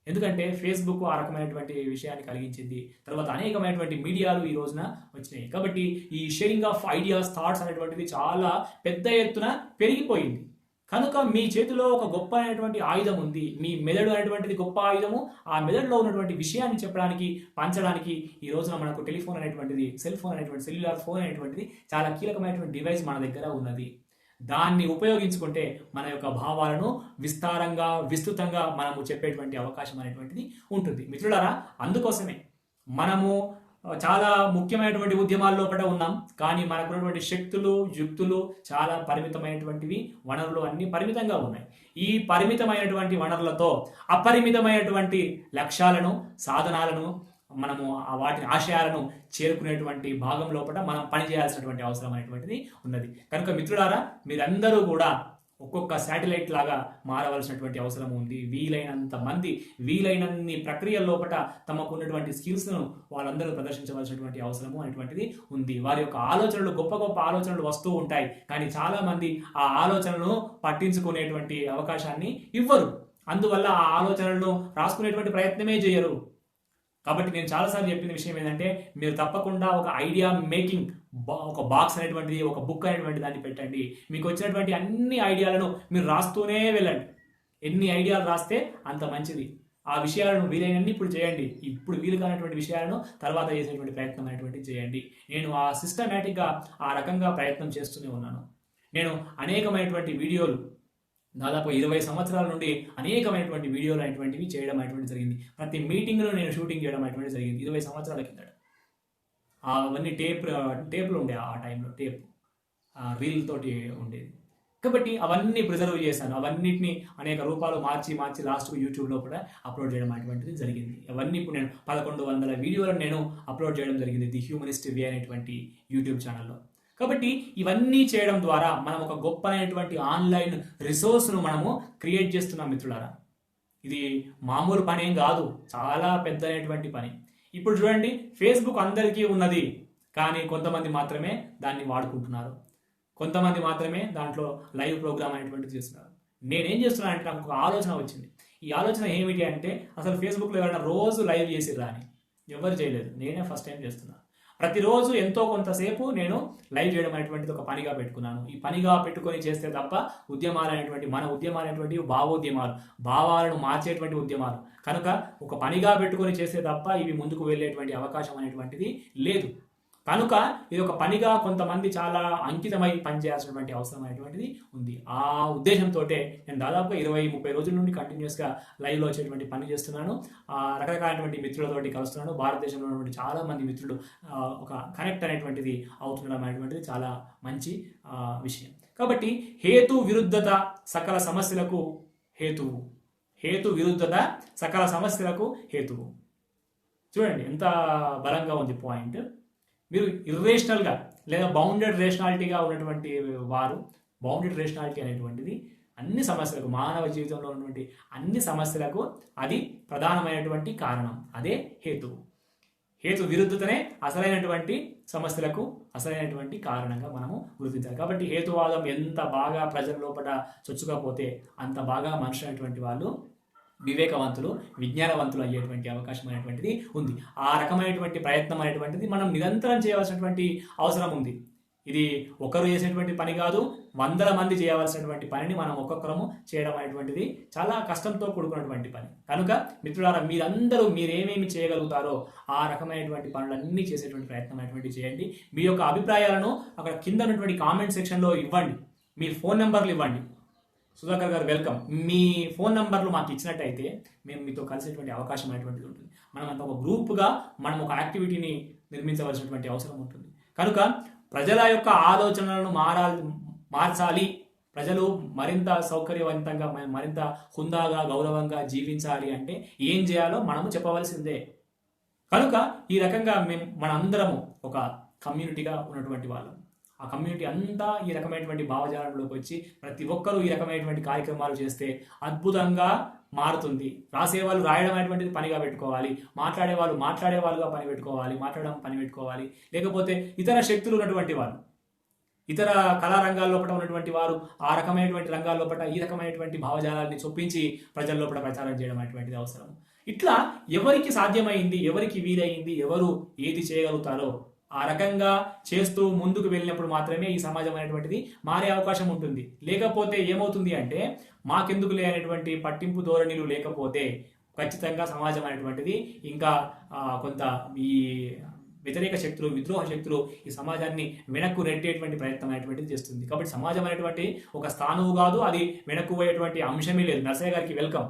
ఎందుకంటే ఫేస్బుక్ ఆ రకమైనటువంటి విషయాన్ని కలిగించింది. తర్వాత అనేకమైనటువంటి మీడియాలు ఈ రోజున వచ్చినాయి. కాబట్టి ఈ షేరింగ్ ఆఫ్ ఐడియాస్, థాట్స్ అనేటువంటిది చాలా పెద్ద ఎత్తున పెరిగిపోయింది. కనుక మీ చేతిలో ఒక గొప్ప అయినటువంటి ఆయుధం ఉంది. మీ మెదడు అనేటువంటిది గొప్ప ఆయుధము. ఆ మెదడులో ఉన్నటువంటి విషయాన్ని చెప్పడానికి, పంచడానికి ఈ రోజున మనకు టెలిఫోన్ అనేటువంటిది, సెల్ ఫోన్ అనేటువంటి, సెల్యులార్ ఫోన్ అనేటువంటిది చాలా కీలకమైనటువంటి డివైస్ మన దగ్గర ఉన్నది. దాన్ని ఉపయోగించుకుంటే మన యొక్క భావాలను విస్తారంగా, విస్తృతంగా మనము చెప్పేటువంటి అవకాశం అనేటువంటిది ఉంటుంది. మిత్రులారా, అందుకోసమే మనము చాలా ముఖ్యమైనటువంటి ఉద్యమాల లోపల ఉన్నాం. కానీ మనకున్నటువంటి శక్తులు, యుక్తులు చాలా పరిమితమైనటువంటివి, వనరులు అన్ని పరిమితంగా ఉన్నాయి. ఈ పరిమితమైనటువంటి వనరులతో అపరిమితమైనటువంటి లక్ష్యాలను, సాధనాలను, మనము వాటి ఆశయాలను చేరుకునేటువంటి భాగం లోపల మనం పనిచేయాల్సినటువంటి అవసరం అనేటువంటిది ఉన్నది. కనుక మిత్రులారా, మీరందరూ కూడా ఒక్కొక్క శాటిలైట్ లాగా మారవలసినటువంటి అవసరం ఉంది. వీలైనంత మంది, వీలైనన్ని ప్రక్రియల లోపల తమకు ఉన్నటువంటి స్కిల్స్ను వాళ్ళందరూ ప్రదర్శించవలసినటువంటి అవసరము అనేటువంటిది ఉంది. వారి యొక్క ఆలోచనలు, గొప్ప గొప్ప ఆలోచనలు వస్తూ ఉంటాయి. కానీ చాలా మంది ఆ ఆలోచనలను పట్టించుకునేటువంటి అవకాశాన్ని ఇవ్వరు. అందువల్ల ఆ ఆలోచనలను రాసుకునేటువంటి ప్రయత్నమే చేయరు. కాబట్టి నేను చాలాసార్లు చెప్పిన విషయం ఏంటంటే, మీరు తప్పకుండా ఒక ఐడియా మేకింగ్ ఒక బాక్స్ అనేటువంటిది, ఒక బుక్ అనేటువంటి దాన్ని పెట్టండి. మీకు వచ్చినటువంటి అన్ని ఐడియాలను మీరు రాస్తూనే వెళ్ళండి. ఎన్ని ఐడియాలు రాస్తే అంత మంచిది. ఆ విషయాలను వీలైనన్ని ఇప్పుడు చేయండి. ఇప్పుడు వీలు కానటువంటి విషయాలను తర్వాత చేసేటువంటి ప్రయత్నం అనేటువంటిది చేయండి. నేను ఆ సిస్టమేటిక్గా ఆ రకంగా ప్రయత్నం చేస్తూనే ఉన్నాను. నేను అనేకమైనటువంటి వీడియోలు, దాదాపు 20 సంవత్సరాల నుండి అనేకమైనటువంటి వీడియోలు అనేటువంటివి చేయడం అనేటువంటి జరిగింది. ప్రతి మీటింగ్లో నేను షూటింగ్ చేయడం అనేటువంటి జరిగింది 20 సంవత్సరాల కిందట. అవన్నీ టేప్లు ఉండే, ఆ టైంలో టేప్ రీల్ తోటి ఉండేది. కాబట్టి అవన్నీ ప్రిజర్వ్ చేశాను. అవన్నిటిని అనేక రూపాలు మార్చి లాస్ట్కు యూట్యూబ్లో కూడా అప్లోడ్ చేయడం అనేటువంటిది జరిగింది. అవన్నీ ఇప్పుడు నేను 1100 వీడియోలను నేను అప్లోడ్ చేయడం జరిగింది ది హ్యూమనిస్ట్ వే అనేటువంటి యూట్యూబ్ ఛానల్లో. కాబట్టి ఇవన్నీ చేయడం ద్వారా మనం ఒక గొప్ప అయినటువంటి ఆన్లైన్ రిసోర్స్ను మనము క్రియేట్ చేస్తున్నాం మిత్రులారా. ఇది మామూలు పని ఏం కాదు, చాలా పెద్ద అయినటువంటి పని. ఇప్పుడు చూడండి, ఫేస్బుక్ అందరికీ ఉన్నది, కానీ కొంతమంది మాత్రమే దాన్ని వాడుకుంటున్నారు. కొంతమంది మాత్రమే దాంట్లో లైవ్ ప్రోగ్రామ్ అనేటువంటిది చేస్తున్నారు. నేనేం చేస్తున్నాను అంటే, నాకు ఒక ఆలోచన వచ్చింది. ఈ ఆలోచన ఏమిటి అంటే, అసలు ఫేస్బుక్లో ఎవరైనా రోజు లైవ్ చేసిర్రా అని. ఎవరు చేయలేదు, నేనే ఫస్ట్ టైం చేస్తున్నాను. ప్రతిరోజు ఎంతో కొంతసేపు నేను లైవ్ చేయడం అనేటువంటిది ఒక పనిగా పెట్టుకున్నాను. ఈ పనిగా పెట్టుకొని చేస్తే తప్ప ఉద్యమాలు అనేటువంటి, మన ఉద్యమాలు అనేటువంటి భావోద్యమాలు, భావాలను మార్చేటువంటి ఉద్యమాలు కనుక ఒక పనిగా పెట్టుకొని చేస్తే తప్ప ఇవి ముందుకు వెళ్ళేటువంటి అవకాశం అనేటువంటిది లేదు. కనుక ఇది ఒక పనిగా కొంతమంది చాలా అంకితమై పనిచేయాల్సినటువంటి అవసరం అనేటువంటిది ఉంది. ఆ ఉద్దేశంతో నేను దాదాపుగా 20-30 రోజుల నుండి కంటిన్యూస్గా లైవ్లో వచ్చేటువంటి పని చేస్తున్నాను. రకరకాలైనటువంటి మిత్రులతోటి కలుస్తున్నాను. భారతదేశంలో ఉన్నటువంటి చాలా మంది మిత్రులు ఒక కనెక్ట్ అనేటువంటిది అవుతుండడం అనేటువంటిది చాలా మంచి విషయం. కాబట్టి హేతు విరుద్ధత సకల సమస్యలకు హేతువు. హేతు విరుద్ధత సకల సమస్యలకు హేతువు. చూడండి ఎంత బలంగా ఉంది పాయింట్. మీరు ఇర్రేషనల్గా లేదా బౌండెడ్ రేషనాలిటీగా ఉన్నటువంటి వారు, బౌండెడ్ రేషనాలిటీ అనేటువంటిది అన్ని సమస్యలకు, మానవ జీవితంలో ఉన్నటువంటి అన్ని సమస్యలకు అది ప్రధానమైనటువంటి కారణం. అదే హేతువు. హేతు విరుద్ధతనే అసలైనటువంటి సమస్యలకు అసలైనటువంటి కారణంగా మనము గుర్తించాలి. కాబట్టి హేతువాదం ఎంత బాగా ప్రజల లోపల చొచ్చుకపోతే అంత బాగా మనుషులు అనేటువంటి వాళ్ళు వివేకవంతులు, విజ్ఞానవంతులు అయ్యేటువంటి అవకాశం అనేటువంటిది ఉంది. ఆ రకమైనటువంటి ప్రయత్నం అనేటువంటిది మనం నిరంతరం చేయవలసినటువంటి అవసరం ఉంది. ఇది ఒకరు చేసేటువంటి పని కాదు, 100 మంది చేయవలసినటువంటి పనిని మనం ఒక్కొక్కరము చేయడం అనేటువంటిది చాలా కష్టంతో కూడుకున్నటువంటి పని. కనుక మిత్రులారా, మీరందరూ మీరేమేమి చేయగలుగుతారో ఆ రకమైనటువంటి పనులన్నీ చేసేటువంటి ప్రయత్నం అనేటువంటి చేయండి. మీ యొక్క అభిప్రాయాలను అక్కడ కింద ఉన్నటువంటి కామెంట్ సెక్షన్లో ఇవ్వండి. మీ ఫోన్ నెంబర్లు ఇవ్వండి. సుధాకర్ గారు వెల్కమ్. మీ ఫోన్ నంబర్లు మాకు ఇచ్చినట్టయితే మేము మీతో కలిసేటువంటి అవకాశం అనేటువంటిది ఉంటుంది. మనం అంత ఒక గ్రూప్గా మనం ఒక యాక్టివిటీని నిర్మించవలసినటువంటి అవసరం ఉంటుంది. కనుక ప్రజల యొక్క ఆలోచనలను మార్చాలి, ప్రజలు మరింత సౌకర్యవంతంగా మరింత హుందాగా గౌరవంగా జీవించాలి అంటే ఏం చేయాలో మనము చెప్పవలసిందే. కనుక ఈ రకంగా మనందరము ఒక కమ్యూనిటీగా ఉన్నటువంటి వాళ్ళం. ఆ కమ్యూనిటీ అంతా ఈ రకమైనటువంటి భావజాలంలోకి వచ్చి ప్రతి ఒక్కరూ ఈ రకమైనటువంటి కార్యక్రమాలు చేస్తే అద్భుతంగా మారుతుంది. రాసేవాళ్ళు రాయడం అనేటువంటిది పనిగా పెట్టుకోవాలి, మాట్లాడే వాళ్ళుగా పని పెట్టుకోవాలి. లేకపోతే ఇతర శక్తులు ఉన్నటువంటి వాళ్ళు, ఇతర కళా రంగాల లోపల ఉన్నటువంటి వారు ఆ రకమైనటువంటి రంగాల లోపల ఈ రకమైనటువంటి భావజాలాన్ని చొప్పించి ప్రజల లోపల ప్రచారం చేయడం అనేటువంటిది అవసరం. ఇట్లా ఎవరికి సాధ్యమైంది, ఎవరికి వీలైంది, ఎవరు ఏది చేయగలుగుతారో ఆ రకంగా చేస్తూ ముందుకు వెళ్ళినప్పుడు మాత్రమే ఈ సమాజం అనేటువంటిది మారే అవకాశం ఉంటుంది. లేకపోతే ఏమవుతుంది అంటే మాకెందుకు లేనటువంటి పట్టింపు ధోరణిలు లేకపోతే ఖచ్చితంగా సమాజం అనేటువంటిది ఇంకా కొంత ఈ వ్యతిరేక శక్తులు, విద్రోహ శక్తులు ఈ సమాజాన్ని వెనక్కు నెట్టేటువంటి ప్రయత్నం అనేటువంటిది చేస్తుంది. కాబట్టి సమాజం అనేటువంటి ఒక స్థానువు కాదు, అది వెనక్కు పోయేటువంటి అంశమే లేదు. నర్సయ్య గారికి వెల్కమ్,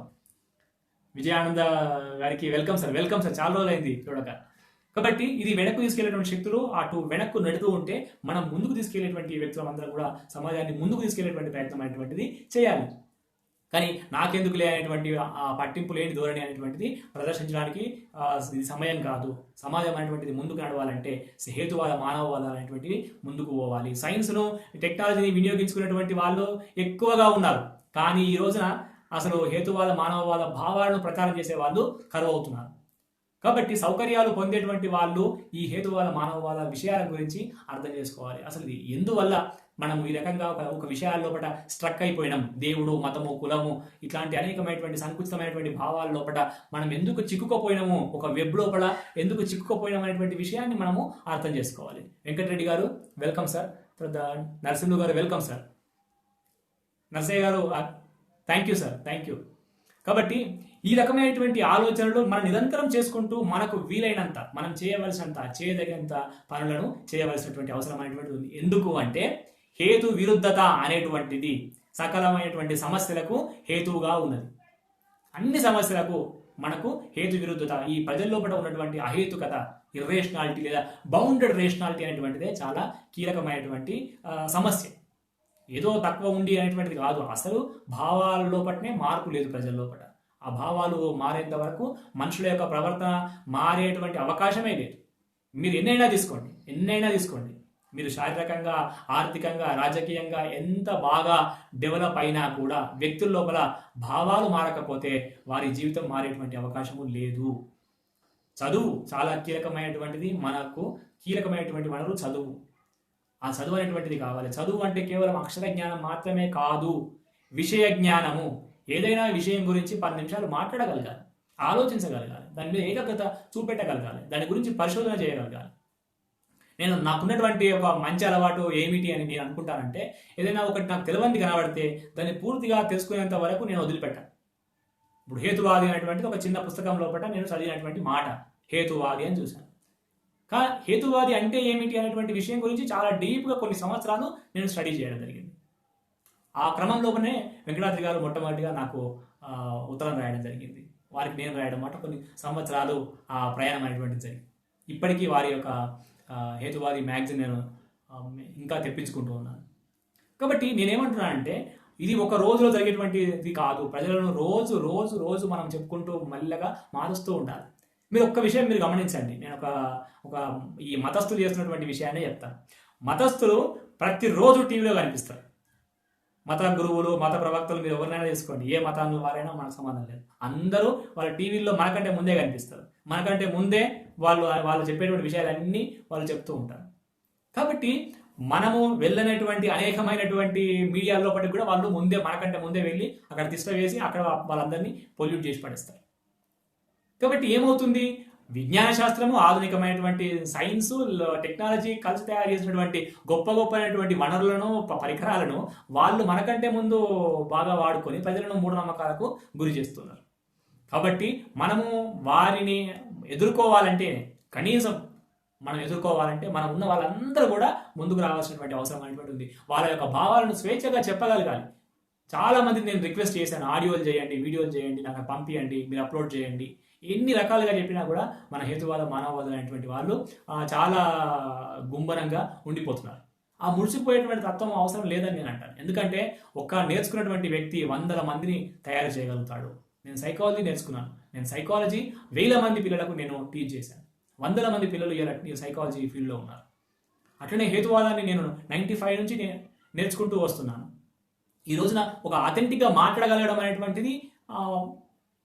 విజయానంద గారికి వెల్కమ్ సార్, చాలా రోజులైంది చూడక. కాబట్టి ఇది వెనక్కు తీసుకెళ్లేటువంటి శక్తులు అటు వెనక్కు నడుతూ ఉంటే మనం ముందుకు తీసుకెళ్లేటువంటి వ్యక్తులందరం కూడా సమాజాన్ని ముందుకు తీసుకెళ్లేటువంటి ప్రయత్నం అనేటువంటిది చేయాలి. కానీ నాకెందుకు లేనటువంటి ఆ పట్టింపు లేని ధోరణి అనేటువంటిది ప్రదర్శించడానికి ఇది సమయం కాదు. సమాజం అనేటువంటిది ముందుకు నడవాలంటే హేతువాద మానవవాద అనేటువంటిది ముందుకు పోవాలి. సైన్స్ను టెక్నాలజీని వినియోగించుకునేటువంటి వాళ్ళు ఎక్కువగా ఉన్నారు. కానీ ఈ రోజున అసలు హేతువాద మానవవాద భావాలను ప్రచారం చేసే వాళ్ళు కరువు అవుతున్నారు. కాబట్టి సౌకర్యాలు పొందేటువంటి వాళ్ళు ఈ హేతువాద మానవవాద విషయాల గురించి అర్థం చేసుకోవాలి. అసలు ఎందువల్ల మనం ఈ రకంగా ఒక విషయాల లోపల స్ట్రక్ అయిపోయినాం, దేవుడు, మతము, కులము ఇట్లాంటి అనేకమైనటువంటి సంకుచితమైనటువంటి భావాల లోపల మనం ఎందుకు చిక్కుకుపోయినాము, ఒక వెబ్ లోపల ఎందుకు చిక్కుకుపోయినాం అనేటువంటి విషయాన్ని మనము అర్థం చేసుకోవాలి. వెంకటరెడ్డి గారు వెల్కమ్ సార్, నరసింహు గారు వెల్కమ్ సార్, నరసయ్య గారు thank you sir, thank you. కాబట్టి ఈ రకమైనటువంటి ఆలోచనలు మనం నిరంతరం చేసుకుంటూ మనకు వీలైనంత మనం చేయదగినంత పనులను చేయవలసినటువంటి అవసరం అనేటువంటిది ఉంది. ఎందుకు అంటే హేతు విరుద్ధత అనేటువంటిది సకలమైనటువంటి సమస్యలకు హేతువుగా ఉన్నది. అన్ని సమస్యలకు మనకు హేతు విరుద్ధత, ఈ ప్రజల లోపల ఉన్నటువంటి అహేతుకత, ఇర్రేషనాలిటీ లేదా బౌండెడ్ రేషనాలిటీ అనేటువంటిదే చాలా కీలకమైనటువంటి సమస్య. ఏదో తక్కువ ఉండి అనేటువంటిది కాదు, అసలు భావాల లోపలనే మార్పు లేదు ప్రజల లోపల. ఆ భావాలు మారేంత వరకు మనుషుల యొక్క ప్రవర్తన మారేటువంటి అవకాశమే లేదు. మీరు ఎన్నైనా తీసుకోండి, మీరు శారీరకంగా, ఆర్థికంగా, రాజకీయంగా ఎంత బాగా డెవలప్ అయినా కూడా వ్యక్తుల లోపల భావాలు మారకపోతే వారి జీవితం మారేటువంటి అవకాశము లేదు. చదువు చాలా కీలకమైనటువంటిది, మనకు కీలకమైనటువంటి వనరు చదువు. ఆ చదువు అనేటువంటిది కావాలి. చదువు అంటే కేవలం అక్షర జ్ఞానం మాత్రమే కాదు, విషయ జ్ఞానము. ఏదైనా విషయం గురించి 10 నిమిషాలు మాట్లాడగలగాలి, ఆలోచించగలగాలి, దాని మీద ఏకాగ్రత చూపెట్టగలగాలి, దాని గురించి పరిశోధన చేయగలగాలి. నాకున్నటువంటి ఒక మంచి అలవాటు ఏమిటి అని నేను అనుకుంటానంటే, ఏదైనా ఒకటి నాకు తెలియంది కనబడితే దాన్ని పూర్తిగా తెలుసుకునేంత వరకు నేను వదిలిపెట్టాను. ఇప్పుడు హేతువాది అనేటువంటిది ఒక చిన్న పుస్తకం లోపల నేను చదివినటువంటి మాట, హేతువాది అని చూశాను. హేతువాది అంటే ఏమిటి అనేటువంటి విషయం గురించి చాలా డీప్గా కొన్ని సంవత్సరాలు నేను స్టడీ చేయడం జరిగింది. ఆ క్రమంలోనే వెంకటాద్రి గారు మొట్టమొదటిగా నాకు ఉత్తరం రాయడం జరిగింది. వారికి నేను రాయడం మాట కొన్ని సంవత్సరాలు ఆ ప్రయాణం అనేటువంటిది జరిగింది. ఇప్పటికీ వారి యొక్క హేతువాది మ్యాగజైన్ నేను ఇంకా తెప్పించుకుంటూ ఉన్నాను. కాబట్టి నేనేమంటున్నానంటే ఇది ఒక రోజులో జరిగేటువంటిది కాదు. ప్రజలను రోజు రోజు రోజు మనం చెప్పుకుంటూ మెల్లగా మారుస్తూ ఉండాలి. మీరు ఒక్క విషయం మీరు గమనించండి. నేను ఒక ఈ మతస్థులు చేస్తున్నటువంటి విషయాన్ని చెప్తాను. మతస్థులు ప్రతిరోజు టీవీలో కనిపిస్తారు. మత గురువులు, మత ప్రవక్తలు మీరు ఎవరినైనా తీసుకోండి, ఏ మతాన్ని వారైనా మనకు సంబంధం లేదు. అందరూ వాళ్ళ టీవీల్లో మనకంటే ముందే కనిపిస్తారు. మనకంటే ముందే వాళ్ళు చెప్పేటువంటి విషయాలన్నీ వాళ్ళు చెప్తూ ఉంటారు. కాబట్టి మనము వెళ్ళినటువంటి అనేకమైనటువంటి మీడియా లోపలికి కూడా వాళ్ళు మనకంటే ముందే వెళ్ళి అక్కడ తిష్ట వేసి అక్కడ వాళ్ళందరినీ పొల్యూట్ చేసి పడేస్తారు. కాబట్టి ఏమవుతుంది, విజ్ఞాన శాస్త్రము, ఆధునికమైనటువంటి సైన్స్, టెక్నాలజీ కలిసి తయారు చేసినటువంటి గొప్ప వనరులను, పరికరాలను వాళ్ళు మనకంటే ముందు బాగా వాడుకొని ప్రజలను మూఢనమ్మకాలకు గురి చేస్తున్నారు. కాబట్టి మనము వారిని ఎదుర్కోవాలంటే, కనీసం మనం ఎదుర్కోవాలంటే మనం ఉన్న వాళ్ళందరూ కూడా ముందుకు రావాల్సినటువంటి అవసరం అనేటువంటి ఉంది. వాళ్ళ యొక్క భావాలను స్వేచ్ఛగా చెప్పగలగాలి. చాలా మందికి నేను రిక్వెస్ట్ చేశాను, ఆడియోలు చేయండి, వీడియోలు చేయండి, నాకు పంపించండి, మీరు అప్లోడ్ చేయండి. ఎన్ని రకాలుగా చెప్పినా కూడా మన హేతువాద మానవవాదులు అనేటువంటి వాళ్ళు చాలా గుంభనంగా ఉండిపోతున్నారు. ఆ ముడిసిపోయేటువంటి తత్వం అవసరం లేదని నేను అంటాను. ఎందుకంటే నేర్చుకున్నటువంటి వ్యక్తి 100 మందిని తయారు చేయగలుగుతాడు. నేను సైకాలజీ నేర్చుకున్నాను. నేను సైకాలజీ 1000 మంది పిల్లలకు నేను టీచ్ చేశాను. 100 మంది పిల్లలు ఈ సైకాలజీ ఫీల్డ్లో ఉన్నారు. అట్లనే హేతువాదాన్ని నేను 95 నుంచి నేర్చుకుంటూ వస్తున్నాను. ఈ రోజున ఒక అథెంటిక్గా మాట్లాడగలగడం అనేటువంటిది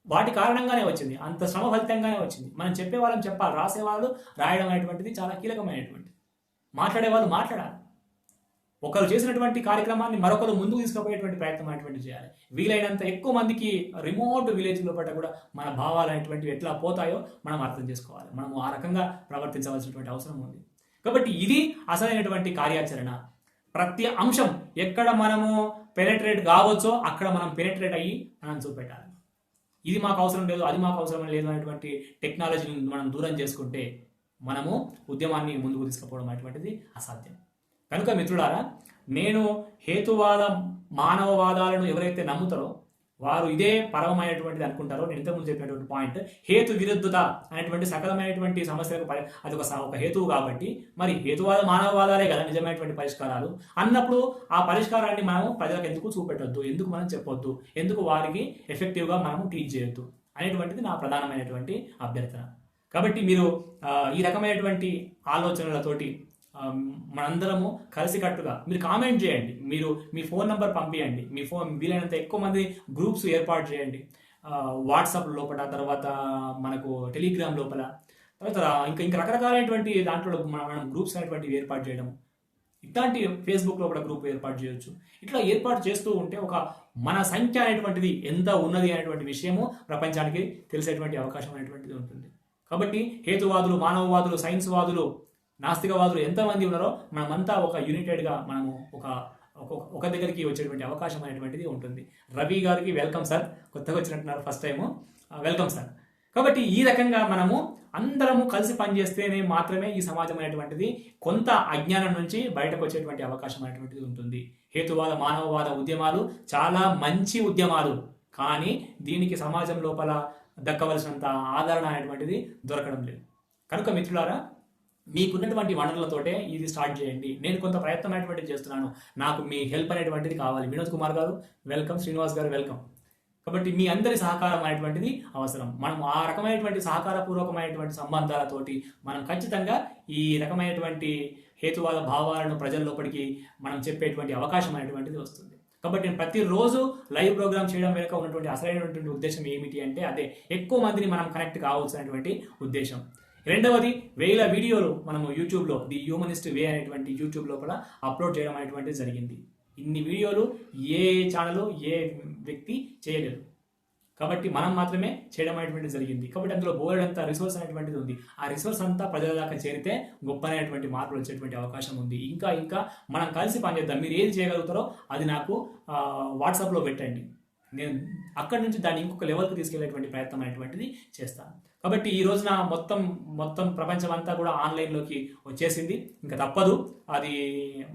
వాటి కారణంగానే వచ్చింది, అంత శ్రమ ఫలితంగానే వచ్చింది. మనం చెప్పే వాళ్ళని చెప్పాలి, రాసేవాళ్ళు రాయడం అనేటువంటిది చాలా కీలకమైనటువంటి. మాట్లాడే వాళ్ళు మాట్లాడాలి. ఒకరు చేసినటువంటి కార్యక్రమాన్ని మరొకరు ముందుకు తీసుకుపోయేటువంటి ప్రయత్నం అనేటువంటి చేయాలి. వీలైనంత ఎక్కువ మందికి రిమోట్ విలేజ్ లోపల కూడా మన భావాలు అనేటువంటివి ఎట్లా పోతాయో మనం అర్థం చేసుకోవాలి. మనము ఆ రకంగా ప్రవర్తించవలసినటువంటి అవసరం ఉంది. కాబట్టి ఇది అసలైనటువంటి కార్యాచరణ. ప్రతి అంశం ఎక్కడ మనము పెనట్రేట్ కావచ్చో అక్కడ మనం పెనట్రేట్ అయ్యి మనం చూపెట్టాలి. ఇది మాకు అవసరం లేదు, అది మాకు అవసరం లేదు అనేటువంటి టెక్నాలజీని మనం దూరం చేసుకుంటే మనము ఉద్యమాన్ని ముందుకు తీసుకుపోవడం అనేటువంటిది అసాధ్యం. కనుక మిత్రులారా, నేను హేతువాద మానవవాదాలను ఎవరైతే నమ్ముతారో వారు ఇదే పరమైనటువంటిది అనుకుంటారో, నేను ఇంతకుముందు చెప్పినటువంటి పాయింట్, హేతు విరుద్ధత అనేటువంటి సకలమైనటువంటి సమస్యలకు అది ఒక హేతువు కాబట్టి మరి హేతువాద మానవవాదాలే కదా నిజమైనటువంటి పరిష్కారాలు అన్నప్పుడు ఆ పరిష్కారాన్ని మనం ప్రజలకు ఎందుకు చూపెట్టొద్దు, ఎందుకు మనం చెప్పొద్దు, ఎందుకు వారికి ఎఫెక్టివ్గా మనము టీచ్ చేయొద్దు అనేటువంటిది నా ప్రధానమైనటువంటి అభ్యర్థన. కాబట్టి మీరు ఈ రకమైనటువంటి ఆలోచనలతోటి మనందరము కలిసికట్టుగా మీరు కామెంట్ చేయండి, మీరు మీ ఫోన్ నెంబర్ పంపించండి, మీ వీలైనంత ఎక్కువ మంది గ్రూప్స్ ఏర్పాటు చేయండి, వాట్సాప్ లోపల, తర్వాత మనకు టెలిగ్రామ్ లోపల, తర్వాత ఇంకా రకరకాలైనటువంటి దాంట్లో మనం గ్రూప్స్ అనేటువంటివి ఏర్పాటు చేయడం, ఇట్లాంటి ఫేస్బుక్ లోపల గ్రూప్ ఏర్పాటు చేయొచ్చు. ఇట్లా ఏర్పాటు చేస్తూ ఉంటే మన సంఖ్య అనేటువంటిది ఎంత ఉన్నది అనేటువంటి విషయము ప్రపంచానికి తెలిసేటువంటి అవకాశం అనేటువంటిది ఉంటుంది. కాబట్టి హేతువాదులు, మానవవాదులు, సైన్స్ వాదులు, నాస్తికవాదులు ఎంతమంది ఉన్నారో మనమంతా ఒక యూనిటెడ్గా మనము ఒక దగ్గరికి వచ్చేటువంటి అవకాశం అనేటువంటిది ఉంటుంది. రవి గారికి వెల్కమ్ సార్, కొత్తగా వచ్చినట్టున్నారు, ఫస్ట్ టైము, వెల్కమ్ సార్. కాబట్టి ఈ రకంగా మనము అందరము కలిసి పనిచేస్తేనే మాత్రమే ఈ సమాజం అనేటువంటిది కొంత అజ్ఞానం నుంచి బయటకు వచ్చేటువంటి అవకాశం అనేటువంటిది ఉంటుంది. హేతువాద మానవవాద ఉద్యమాలు చాలా మంచి ఉద్యమాలు, కానీ దీనికి సమాజం లోపల దక్కవలసినంత ఆదరణ అనేటువంటిది దొరకడం లేదు. కనుక మిత్రులారా, మీకున్నటువంటి వనరులతోటే ఇది స్టార్ట్ చేయండి. నేను కొంత ప్రయత్నం అనేటువంటిది చేస్తున్నాను, నాకు మీ హెల్ప్ అనేటువంటిది కావాలి. వినోద్ కుమార్ గారు వెల్కమ్, శ్రీనివాస్ గారు వెల్కమ్. కాబట్టి మీ అందరి సహకారం అనేటువంటిది అవసరం. మనం ఆ రకమైనటువంటి సహకారపూర్వకమైనటువంటి సంబంధాలతోటి మనం ఖచ్చితంగా ఈ రకమైనటువంటి హేతువాద భావాలను ప్రజల లోపలికి మనం చెప్పేటువంటి అవకాశం అనేటువంటిది వస్తుంది. కాబట్టి నేను ప్రతిరోజు లైవ్ ప్రోగ్రామ్ చేయడం వెనుక ఉన్నటువంటి అసలైనటువంటి ఉద్దేశం ఏమిటి అంటే అదే, ఎక్కువ మందిని మనం కనెక్ట్ కావచ్చు అనేటువంటి ఉద్దేశం. రెండవది, 1000 వీడియోలు మనము యూట్యూబ్లో ది హ్యూమనిస్ట్ వే అనేటువంటి యూట్యూబ్ లోపల అప్లోడ్ చేయడం అనేటువంటిది జరిగింది. ఇన్ని వీడియోలు ఏ ఛానల్, ఏ వ్యక్తి చేయలేదు. కాబట్టి మనం మాత్రమే చేయడం అనేటువంటిది జరిగింది. కాబట్టి అందులో బోలెడంత రిసోర్స్ అనేటువంటిది ఉంది. ఆ రిసోర్స్ అంతా ప్రజల దాకా చేరితే గొప్పనైనటువంటి మార్పులు వచ్చేటువంటి అవకాశం ఉంది. ఇంకా మనం కలిసి పనిచేద్దాం. మీరు ఏది చేయగలుగుతారో అది నాకు వాట్సాప్లో పెట్టండి. నేను అక్కడి నుంచి దాన్ని ఇంకొక లెవెల్కి తీసుకెళ్లేటువంటి ప్రయత్నం అనేటువంటిది చేస్తాను. కాబట్టి ఈ రోజున మొత్తం ప్రపంచం అంతా కూడా ఆన్లైన్లోకి వచ్చేసింది. ఇంకా తప్పదు, అది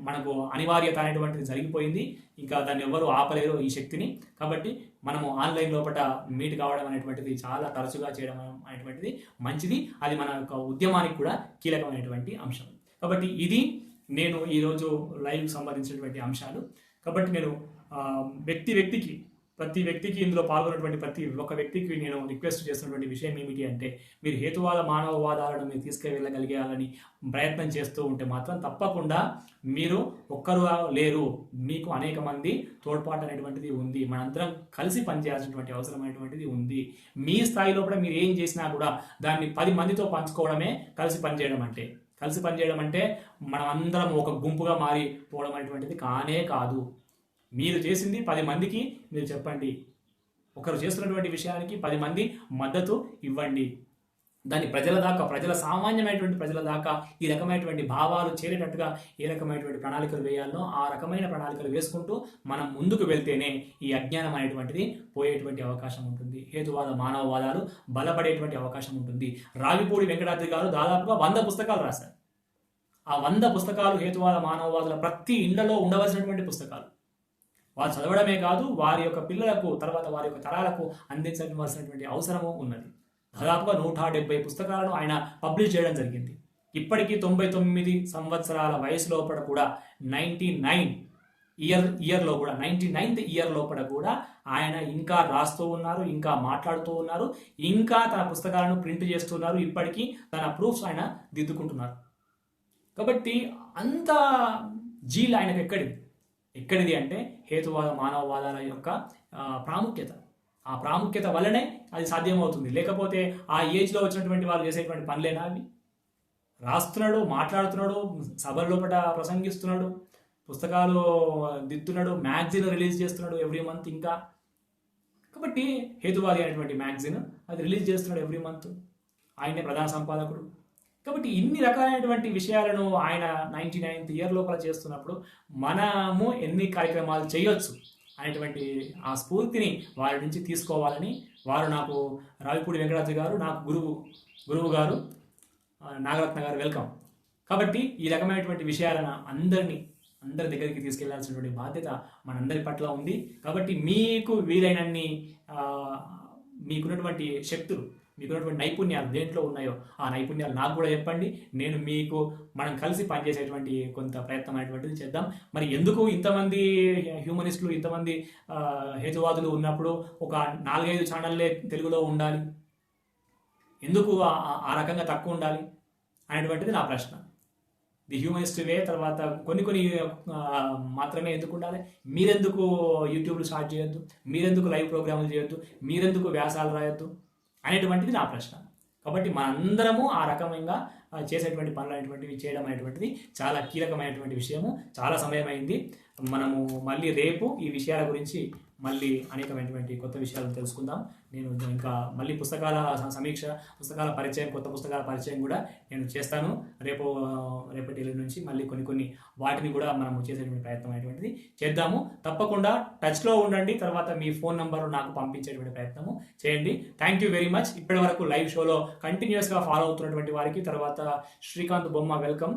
మనకు అనివార్యత అనేటువంటిది జరిగిపోయింది. ఇంకా దాన్ని ఎవరు ఆపలేరు ఈ శక్తిని. కాబట్టి మనము ఆన్లైన్ లోపల మీట్ కావడం అనేటువంటిది చాలా తరచుగా చేయడం అనేటువంటిది మంచిది. అది మన యొక్క ఉద్యమానికి కూడా కీలకమైనటువంటి అంశం. కాబట్టి ఇది నేను ఈరోజు లైవ్కి సంబంధించినటువంటి అంశాలు. కాబట్టి నేను ప్రతి వ్యక్తికి ఇందులో పాల్గొన్నటువంటి ప్రతి ఒక్క వ్యక్తికి నేను రిక్వెస్ట్ చేస్తున్నటువంటి విషయం ఏమిటి అంటే, మీరు హేతువాద మానవవాదాలను మీరు తీసుకువెళ్ళగలిగేయాలని ప్రయత్నం చేస్తూ ఉంటే మాత్రం తప్పకుండా మీరు ఒక్కరు లేరు, మీకు అనేక మంది తోడ్పాటు అనేటువంటిది ఉంది. మనందరం కలిసి పనిచేయాల్సినటువంటి అవసరం అనేటువంటిది ఉంది. మీ స్థాయిలో కూడా మీరు ఏం చేసినా కూడా దాన్ని 10 మందితో పంచుకోవడమే కలిసి పనిచేయడం అంటే. కలిసి పనిచేయడం అంటే మనం అందరం ఒక గుంపుగా మారిపోవడం అనేటువంటిది కానే కాదు. మీరు చేసింది 10 మందికి మీరు చెప్పండి. ఒకరు చేస్తున్నటువంటి విషయానికి 10 మంది మద్దతు ఇవ్వండి. దాన్ని సామాన్యమైనటువంటి ప్రజల దాకా ఈ రకమైనటువంటి భావాలు చేరేటట్టుగా ఏ రకమైనటువంటి ప్రణాళికలు వేయాలో ఆ రకమైన ప్రణాళికలు వేసుకుంటూ మనం ముందుకు వెళ్తేనే ఈ అజ్ఞానం అనేటువంటిది పోయేటువంటి అవకాశం ఉంటుంది. హేతువాద మానవవాదాలు బలపడేటువంటి అవకాశం ఉంటుంది. రావిపూడి వెంకటాద్రి గారు దాదాపుగా 100 పుస్తకాలు రాశారు. ఆ 100 పుస్తకాలు హేతువాద మానవవాదుల ప్రతి ఇండ్లలో ఉండవలసినటువంటి పుస్తకాలు. వాళ్ళు చదవడమే కాదు, వారి యొక్క పిల్లలకు తర్వాత వారి యొక్క తరాలకు అందించవలసినటువంటి అవసరము ఉన్నది. దాదాపుగా 170 పుస్తకాలను ఆయన పబ్లిష్ చేయడం జరిగింది. ఇప్పటికీ 99 సంవత్సరాల వయసు లోపల కూడా 99th ఇయర్ లోపల కూడా ఆయన ఇంకా రాస్తూ ఉన్నారు, ఇంకా మాట్లాడుతూ ఉన్నారు, ఇంకా తన పుస్తకాలను ప్రింట్ చేస్తున్నారు. ఇప్పటికీ తన ప్రూఫ్స్ ఆయన దిద్దుకుంటున్నారు. కాబట్టి అంత జీల్ ఆయనకు ఎక్కడిది అంటే హేతువాద మానవవాదాల యొక్క ప్రాముఖ్యత. ఆ ప్రాముఖ్యత వల్లనే అది సాధ్యమవుతుంది. లేకపోతే ఆ ఏజ్లో వచ్చినటువంటి వాళ్ళు చేసేటువంటి పనులేనా అవి? రాస్తున్నాడు, మాట్లాడుతున్నాడు, సభల లోపల ప్రసంగిస్తున్నాడు, పుస్తకాలు దిద్దుతున్నాడు, మ్యాగజైన్ రిలీజ్ చేస్తున్నాడు ఎవ్రీ మంత్. ఇంకా కాబట్టి హేతువాది అనేటువంటి మ్యాగజైన్ అది రిలీజ్ చేస్తున్నాడు ఎవ్రీ మంత్. ఆయనే ప్రధాన సంపాదకుడు. కాబట్టి ఇన్ని రకాలైనటువంటి విషయాలను ఆయన 99th ఇయర్ లోపల చేస్తున్నప్పుడు మనము ఎన్ని కార్యక్రమాలు చేయొచ్చు అనేటువంటి ఆ స్ఫూర్తిని వారి నుంచి తీసుకోవాలని వారు నాకు రావిపూడి వెంకటాద్రి గారు, నాకు గురువు గారు నాగరత్న గారు వెల్కమ్. కాబట్టి ఈ రకమైనటువంటి విషయాలను అందరి దగ్గరికి తీసుకెళ్లాల్సినటువంటి బాధ్యత మనందరి పట్ల ఉంది. కాబట్టి మీకు వీలైనన్ని మీకున్నటువంటి శక్తులు, మీకున్నటువంటి నైపుణ్యాలు దేంట్లో ఉన్నాయో ఆ నైపుణ్యాలు నాకు కూడా చెప్పండి. నేను మనం కలిసి పనిచేసేటువంటి కొంత ప్రయత్నం అనేటువంటిది చేద్దాం. మరి ఎందుకు ఇంతమంది హ్యూమనిస్టులు, ఇంతమంది హేతువాదులు ఉన్నప్పుడు ఒక 4-5 ఛానళ్ళే తెలుగులో ఉండాలి? ఎందుకు ఆ రకంగా తక్కువ ఉండాలి అనేటువంటిది నా ప్రశ్న. ది హ్యూమనిస్ట్ వే తర్వాత కొన్ని మాత్రమే ఎందుకు ఉండాలి? మీరెందుకు యూట్యూబ్లు స్టార్ట్ చేయొద్దు? మీరెందుకు లైవ్ ప్రోగ్రాములు చేయొద్దు? మీరెందుకు వ్యాసాలు రాయొద్దు అనేటువంటిది నా ప్రశ్న. కాబట్టి మనందరము ఆ రకంగా చేసేటువంటి పనులు అనేటువంటివి చేయడం అనేటువంటిది చాలా కీలకమైనటువంటి విషయము. చాలా సమయం అయింది. మనము మళ్ళీ రేపు ఈ విషయాల గురించి మళ్ళీ అనేకమైనటువంటి కొత్త విషయాలు తెలుసుకుందాం. నేను ఇంకా మళ్ళీ పుస్తకాల సమీక్ష, పుస్తకాల పరిచయం, కొత్త పుస్తకాల పరిచయం కూడా నేను చేస్తాను. రేపటి నుంచి మళ్ళీ కొన్ని వాటిని కూడా మనము చేసేటువంటి ప్రయత్నం అనేటువంటిది చేద్దాము. తప్పకుండా టచ్లో ఉండండి. తర్వాత మీ ఫోన్ నంబర్ నాకు పంపించేటువంటి ప్రయత్నము చేయండి. Thank you very much. ఇప్పటి వరకు లైవ్ షోలో కంటిన్యూస్గా ఫాలో అవుతున్నటువంటి వారికి, తర్వాత శ్రీకాంత్ బొమ్మ వెల్కమ్,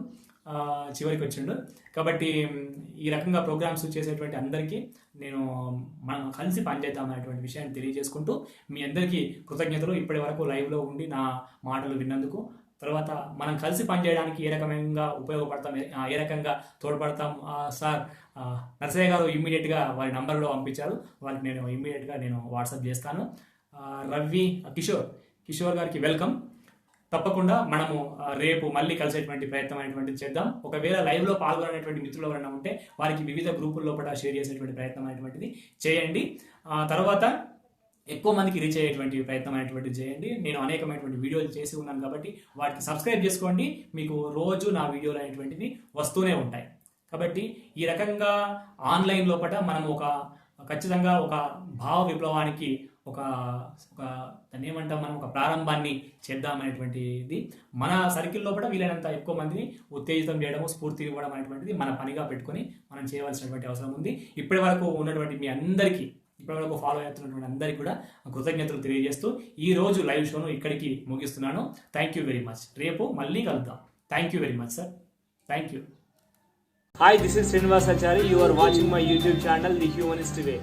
చివరికి వచ్చిండు. కాబట్టి ఈ రకంగా ప్రోగ్రామ్స్ చేసేటువంటి అందరికీ మనం కలిసి పనిచేద్దాం అనేటువంటి విషయాన్ని తెలియజేసుకుంటూ మీ అందరికీ కృతజ్ఞతలు. ఇప్పటి వరకు లైవ్లో ఉండి నా మాటలు విన్నందుకు. తర్వాత మనం కలిసి పనిచేయడానికి ఏ రకంగా ఉపయోగపడతాం, ఏ రకంగా తోడ్పడతాం సార్ నరసయ్య గారు ఇమ్మీడియట్గా వారి నంబర్లో పంపించారు. వారికి నేను ఇమ్మీడియట్గా వాట్సాప్ చేస్తాను. రవి కిషోర్ గారికి వెల్కమ్. తప్పకుండా మనము రేపు మళ్ళీ కలిసేటువంటి ప్రయత్నం అనేటువంటిది చేద్దాం. ఒకవేళ లైవ్లో పాల్గొనేటువంటి మిత్రులు ఎవరైనా ఉంటే వారికి వివిధ గ్రూపుల్లో కూడా షేర్ చేసేటువంటి ప్రయత్నం అనేటువంటిది చేయండి. తర్వాత ఎక్కువ మందికి రీచ్ అయ్యేటువంటి ప్రయత్నం అనేటువంటిది చేయండి. నేను అనేకమైనటువంటి వీడియోలు చేసి ఉన్నాను కాబట్టి వాటికి సబ్స్క్రైబ్ చేసుకోండి. మీకు రోజు నా వీడియోలు అనేటువంటివి వస్తూనే ఉంటాయి. కాబట్టి ఈ రకంగా ఆన్లైన్ లోపల మనం ఖచ్చితంగా ఒక భావ విప్లవానికి దాన్ని ఏమంటాం, మనం ఒక ప్రారంభాన్ని చేద్దామనేటువంటిది మన సర్కిల్ లోపల వీలైనంత ఎక్కువ మందిని ఉత్తేజితం చేయడము, స్ఫూర్తి ఇవ్వడం అనేటువంటిది మన పనిగా పెట్టుకొని మనం చేయవలసినటువంటి అవసరం ఉంది. ఇప్పటి వరకు ఉన్నటువంటి మీ అందరికీ, ఇప్పటివరకు ఫాలో అవుతున్నటువంటి అందరికీ కూడా కృతజ్ఞతలు తెలియజేస్తూ ఈ రోజు లైవ్ షోను ఇక్కడికి ముగిస్తున్నాను. Thank you very much. రేపు మళ్ళీ కలుద్దాం. Thank you very much sir. Thank you. Hi, this is Srinivasachari. You are watching my YouTube channel, The Humanist Way.